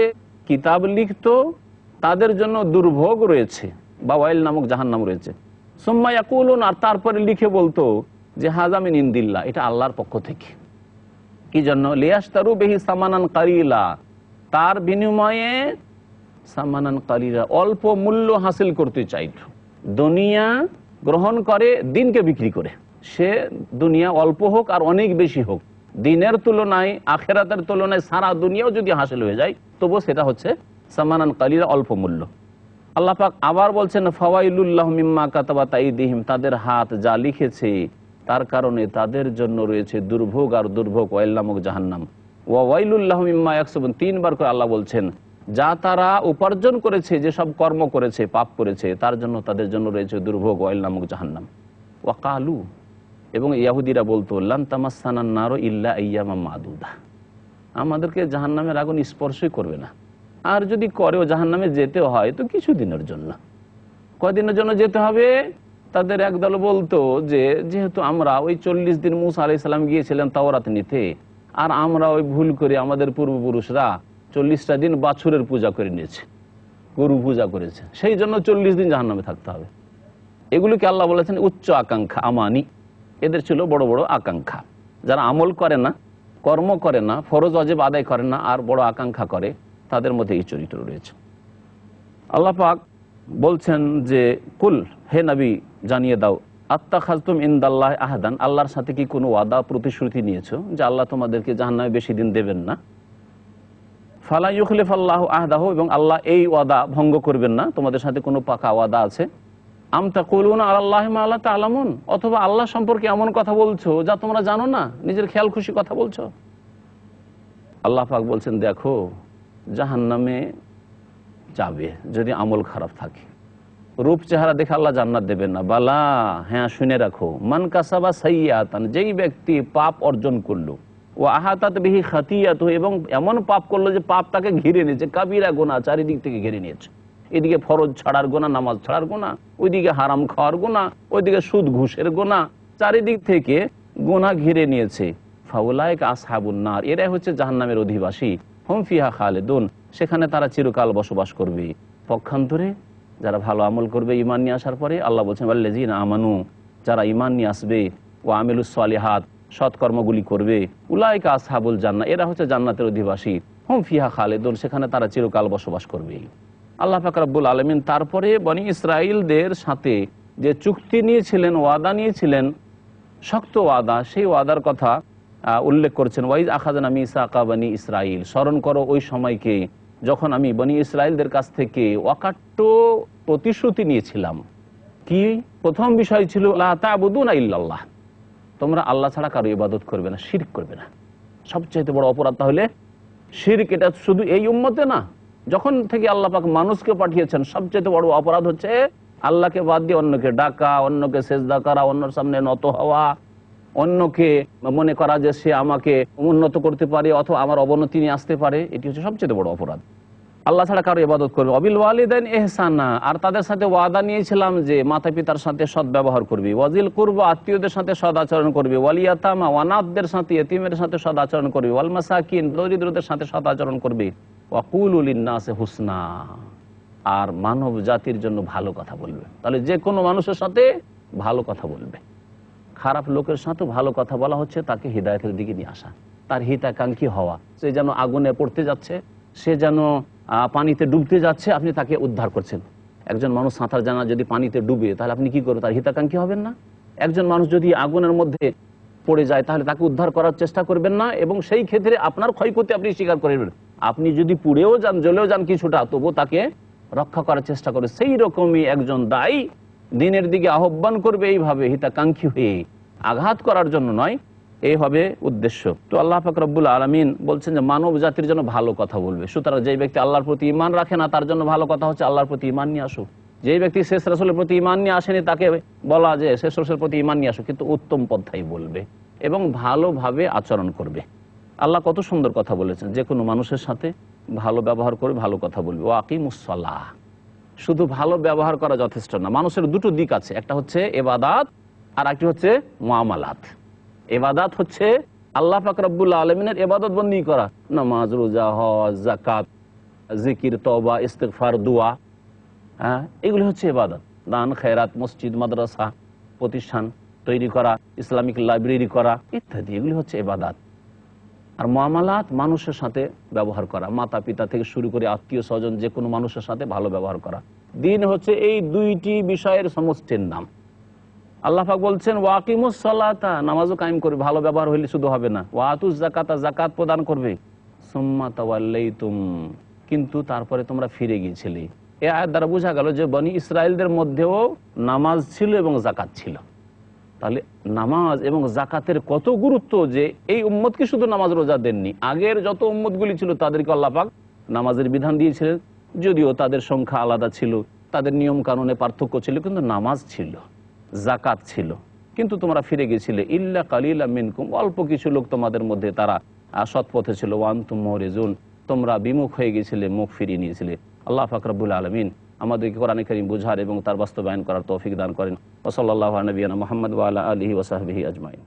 কিতাব লিখতো তাদের জন্য দুর্ভোগ রয়েছে, বা ওয়াইল নামক জাহান্নাম রয়েছে। সুম্মা ইয়াকুলুন, আর তারপরে লিখে বলতো যে হাযা মিন ইনদিল্লাহ, এটা আল্লাহর পক্ষ থেকে। কি জন্য? লিয়াশতারু বিহি সামানান কালিলা, তার বিনিময়ে সামানান কালিলা, অল্প মূল্য হাসিল করতে চাইতো। দুনিয়া গ্রহণ করে দিনকে বিক্রি করে, সে দুনিয়া অল্প হোক আর অনেক বেশি হোক, দিনের তুলনায় আখেরাতের তুলনায় সারা দুনিয়াও যদি হাসিল হয়ে যায় তবু সেটা হচ্ছে সামানান কালিলা, অল্প মূল্য। আল্লাহ পাক আবার বলছেন ফাওয়াইলুল লাহুম মিম্মা কাতাবাত আইদিহিম, তাদের হাত যা লিখেছে তার কারণে তাদের জন্য রয়েছে দুর্ভোগ আর দুর্ভোগ, ওয়াইল নামক জাহান্নাম। ওয়া ওয়াইলুল লাহুম মিম্মা ইয়াকসুবুন, তিনবার করে আল্লাহ বলছেন যা তারা উপার্জন করেছে, যে সব কর্ম করেছে, পাপ করেছে, তার জন্য তাদের জন্য রয়েছে দুর্ভোগ, ওয়াইল নামক জাহান্নাম। ওয়া কালু, এবং ইহুদিরা বলতো লান তামাসসানান নারু ইল্লা আইয়ামাম মাদুদা, আমাদেরকে জাহান্নামের আগুন স্পর্শই করবে না, আর যদি করেও জাহান্নামে যেতে হয় তো কিছুদিনের জন্য। কয়দিনের জন্য যেতে হবে? তাদের একদল বলতো যে যেহেতু আমরা ওই 40 দিন মুসা আলাইহিস সালাম গিয়েছিলেন তাওরাত নিতে, আর আমরা ওই ভুল করে আমাদের পূর্বপুরুষরা 40টা দিন বাছুরের পূজা করে নিয়েছে, গরু পূজা করেছে, সেই জন্য 40 দিন জাহান্নামে থাকতে হবে। এগুলোকে আল্লাহ বলেছেন উচ্চ আকাঙ্ক্ষা, আমানি, এদের ছিল বড় বড় আকাঙ্ক্ষা। যারা আমল করে না, কর্ম করে না, ফরজ ওয়াজিব আদায় করে না, আর বড় আকাঙ্ক্ষা করে, তাদের মধ্যে এই চরিত্র রয়েছে। আল্লাহ পাক বলছেন যে কুল, হে নবী জানিয়ে দাও, আত্তাখাযতুম ইনদাল্লাহি আহদান, আল্লাহর সাথে কি কোনো ওয়াদা প্রতিশ্রুতি নিয়েছো যে আল্লাহ তোমাদেরকে জাহান্নামে বেশি দিন দেবেন না? ফালা ইউখলিফাল্লাহু আহদাহু, এবং আল্লাহ এই ওয়াদা ভঙ্গ করবেন না, তোমাদের সাথে কোনো পাকা ওয়াদা আছে। আম তাকুলুনা আলাল্লাহি মা লা তা'লামুন, অথবা আল্লাহ সম্পর্কে এমন কথা বলছো যা তোমরা জানো না, নিজের খেয়াল খুশি কথা বলছো। আল্লাহ পাক বলছেন, দেখো জাহান্নামে যাবে যদি আমল খারাপ থাকে। রূপ চেহারা দেখে আল্লাহ জান্নাত দেবেন না। বালা, হ্যাঁ শুনে রাখো, মান কাসাবা সাইয়াতান, যেই ব্যক্তি পাপ অর্জন করলো, ও আহাতাত বিহি খাতিয়াতু, এবং এমন পাপ করলো যে পাপ তাকে ঘিরে নিয়েছে, কাবিরা গুনাহ চারিদিক থেকে ঘিরে নিয়েছে। এদিকে ফরজ ছাড়ার গুনাহ, নামাজ ছাড়ার গুনাহ, ওইদিকে হারাম খাওয়ার গুনাহ, ওইদিকে সুদ ঘুষের গুনাহ, চারিদিক থেকে গুনাহ ঘিরে নিয়েছে। ফাউলাইকা আসহাবুন নার, এরাই হচ্ছে জাহান্নামের অধিবাসী। হুম ফিহা খালিদুন, সেখানে তারা চিরকাল বসবাস করবে। পক্ষান্তরে যারা ভালো আমল করবে ঈমান নিয়ে আসার পরে, আল্লাহ বলছেন ওয়াল্লাযীনা আমানু, যারা ঈমান নিয়ে আসবে, ও আমিলুস সালিহাত, সৎকর্মগুলি করবে, উলাইকা আসহাবুল জান্নাহ, এরা হচ্ছে জান্নাতের অধিবাসী। হুম ফিহা খালিদুন, সেখানে তারা চিরকাল বসবাস করবে। আল্লাহ পাক রব্বুল আলামিন তারপরে বনি ইসরাইলদের সাথে যে চুক্তি নিয়েছিলেন, ওয়াদা নিয়েছিলেন, শক্ত ওয়াদা, সেই ওয়াদার কথা উল্লেখ করছেন। ওয়াইজ আখাযনা মিসাকা বনি ইসরাইল, স্মরণ করো ওই সময়কে যখন আমি বনি ইসরাইলদের কাছ থেকে অকাট্য প্রতিশ্রুতি নিয়েছিলাম। কি প্রথম বিষয় ছিল, লা তা'বুদুনা ইল্লাল্লাহ, তোমরা আল্লাহ ছাড়া কারো ইবাদত করবে না, শিরক করবে না। সবচেয়ে বড় অপরাধ তাহলে শিরক। এটা শুধু এই উম্মতে না, যখন থেকে আল্লাহ পাক মানুষকে পাঠিয়েছেন, সবচেয়ে বড় অপরাধ হচ্ছে আল্লাহকে বাদ দিয়ে অন্যকে ডাকা, অন্যকে সেজদা করা, অন্যর সামনে নত হওয়া, অন্যকে মনে করা যে সে আমাকে উন্নত করতে পারে অথবা আমার অবনতি নিয়ে আসতে পারে। এটি হচ্ছে সবচেয়ে বড় অপরাধ। আল্লাহ ছাড়া কারো ইবাদত করবে। অবিল ওয়ালিদাইন ইহসানা, আর তাদের সাথে ওয়াদা নিয়েছিলাম যে মাতা পিতার সাথে সৎ ব্যবহার করবে। ওয়াজিল কুরবা, আত্মীয়দের সাথে সৎ আচরণ করবে। ওয়ালিয়াতামা, অনাথদের সাথে, ইতিমের সাথে সৎ আচরণ করবে। ওয়াল মাসাকিন, দরিদ্রদের সাথে সৎ আচরণ করবে। ওয়াকুলু লিন্নাসি হুসনা, আর মানব জাতির জন্য ভালো কথা বলবে। তাহলে যে কোনো মানুষের সাথে ভালো কথা বলবে। খারাপ লোকের সাথে ভালো কথা বলা হচ্ছে তাকে হিদায়াতের দিকে নিয়ে আসা, তার হিতাকাঙ্ক্ষী হওয়া। সে যেন আগুনে পড়তে যাচ্ছে, সে যেন পানিতে ডুবতে যাচ্ছে, আপনি তাকে উদ্ধার করছেন। একজন মানুষ সাঁতার জানা যদি পানিতে ডুবে, তাহলে আপনি কি করবেন? তার হিতাকাঙ্ক্ষী হবেন না? একজন মানুষ যদি আগুনের মধ্যে পড়ে যায়, তাহলে তাকে উদ্ধার করার চেষ্টা করবেন না? এবং সেই ক্ষেত্রে আপনার ক্ষয়ক্ষতি আপনি স্বীকার করবেন। আপনি যদি পুড়েও যান, জ্বলেও যান কিছুটা, তবুও তাকে রক্ষা করার চেষ্টা করবে। সেই রকমই একজন দায়ী দিনের দিকে আহ্বান করবে এইভাবে, হিতাকাঙ্ক্ষী হয়ে, আঘাত করার জন্য নয়, এই হবে উদ্দেশ্য। তো আল্লাহ পাক রব্বুল আলামিন বলছেন যে মানব জাতির জন্য ভালো কথা বলবে। সুতরাং যে ব্যক্তি আল্লাহর প্রতি ঈমান রাখে না, তার জন্য ভালো কথা হচ্ছে আল্লাহর প্রতি ঈমান নিয়ে আসো। যে ব্যক্তি শেষ রাসূলের প্রতি ঈমান নিয়ে আসেনি, তাকে বলা যে শেষ রাসূলের প্রতি ঈমান নিয়ে আসো, কিন্তু উত্তম পন্থাই বলবে এবং ভালোভাবে আচরণ করবে। আল্লাহ কত সুন্দর কথা বলেছেন, যে কোনো মানুষের সাথে ভালো ব্যবহার করে ভালো কথা বলবে। ওয়া আকিমুস সালাহ, শুধু ভালো ব্যবহার করা যথেষ্ট না। মানুষের দুটো দিক আছে, একটা হচ্ছে ইবাদত আর একটি হচ্ছে মুআমালাত। ইবাদত হচ্ছে আল্লাহ পাক রব্বুল আলামিনের ইবাদত বন্দেগী করা, নামাজ, রোজা, হজ, যাকাত, জিকির, তওবা, ইস্তিগফার, দোয়া, এগুলি হচ্ছে ইবাদত। দান, খেরাত, মসজিদ, মাদ্রাসা প্রতিষ্ঠান তৈরি করা, ইসলামিক লাইব্রেরি করা ইত্যাদি, এগুলি হচ্ছে ইবাদত। আর মুআমালাত মানুষের সাথে ব্যবহার করা, মাতা পিতা থেকে শুরু করে আত্মীয় স্বজন, যে কোনো মানুষের সাথে ভালো ব্যবহার করা। দিন হচ্ছে এই দুইটি বিষয়ের সমষ্টির নাম। আল্লাহ পাক বলছেন ওয়াকিমুস সালাতা, নামাজও কায়েম করবে, ভালো ব্যবহার হইলে শুধু হবে না। ওয়াতুজ যাকাতা, যাকাত প্রদান করবে। সুম্মা তাওয়াল্লাইতুম, কিন্তু তারপরে তোমরা ফিরে গিয়েছিলে। এই আয়াত দ্বারা বোঝা গেল যে বনি ইসরাইলদের মধ্যেও নামাজ ছিল এবং যাকাত ছিল। তাহলে নামাজ এবং যাকাতের কত গুরুত্ব, যে এই উম্মতকে শুধু নামাজ রোজা দেননি, আগের যত উম্মতগুলি ছিল তাদেরকে আল্লাহ পাক নামাজের বিধান দিয়েছিলেন। যদিও তাদের সংখ্যা আলাদা ছিল, তাদের নিয়ম কানুনে পার্থক্য ছিল, কিন্তু নামাজ ছিল, যাকাত ছিল। কিন্তু তোমরা ফিরে গেছিলে ইল্লা কালিলা মিনকুম, অল্প কিছু লোক তোমাদের মধ্যে তারা সৎপথে ছিল। ওয়ান্তুম মুরিজুন, তোমরা বিমুখ হয়ে গেছিলে, মুখ ফিরিয়ে নিয়েছিলে। আল্লাহ পাক রব্বুল আলামিন আমাদেরকে কোরআন কারীম বোঝার এবং তার বাস্তবায়ন করার তৌফিক দান করেন। ওয়া সাল্লাল্লাহু আলা নবিয়িনা মুহাম্মদ ওয়া আলা আলিহি ওয়া সাহবিহি আজমাইন।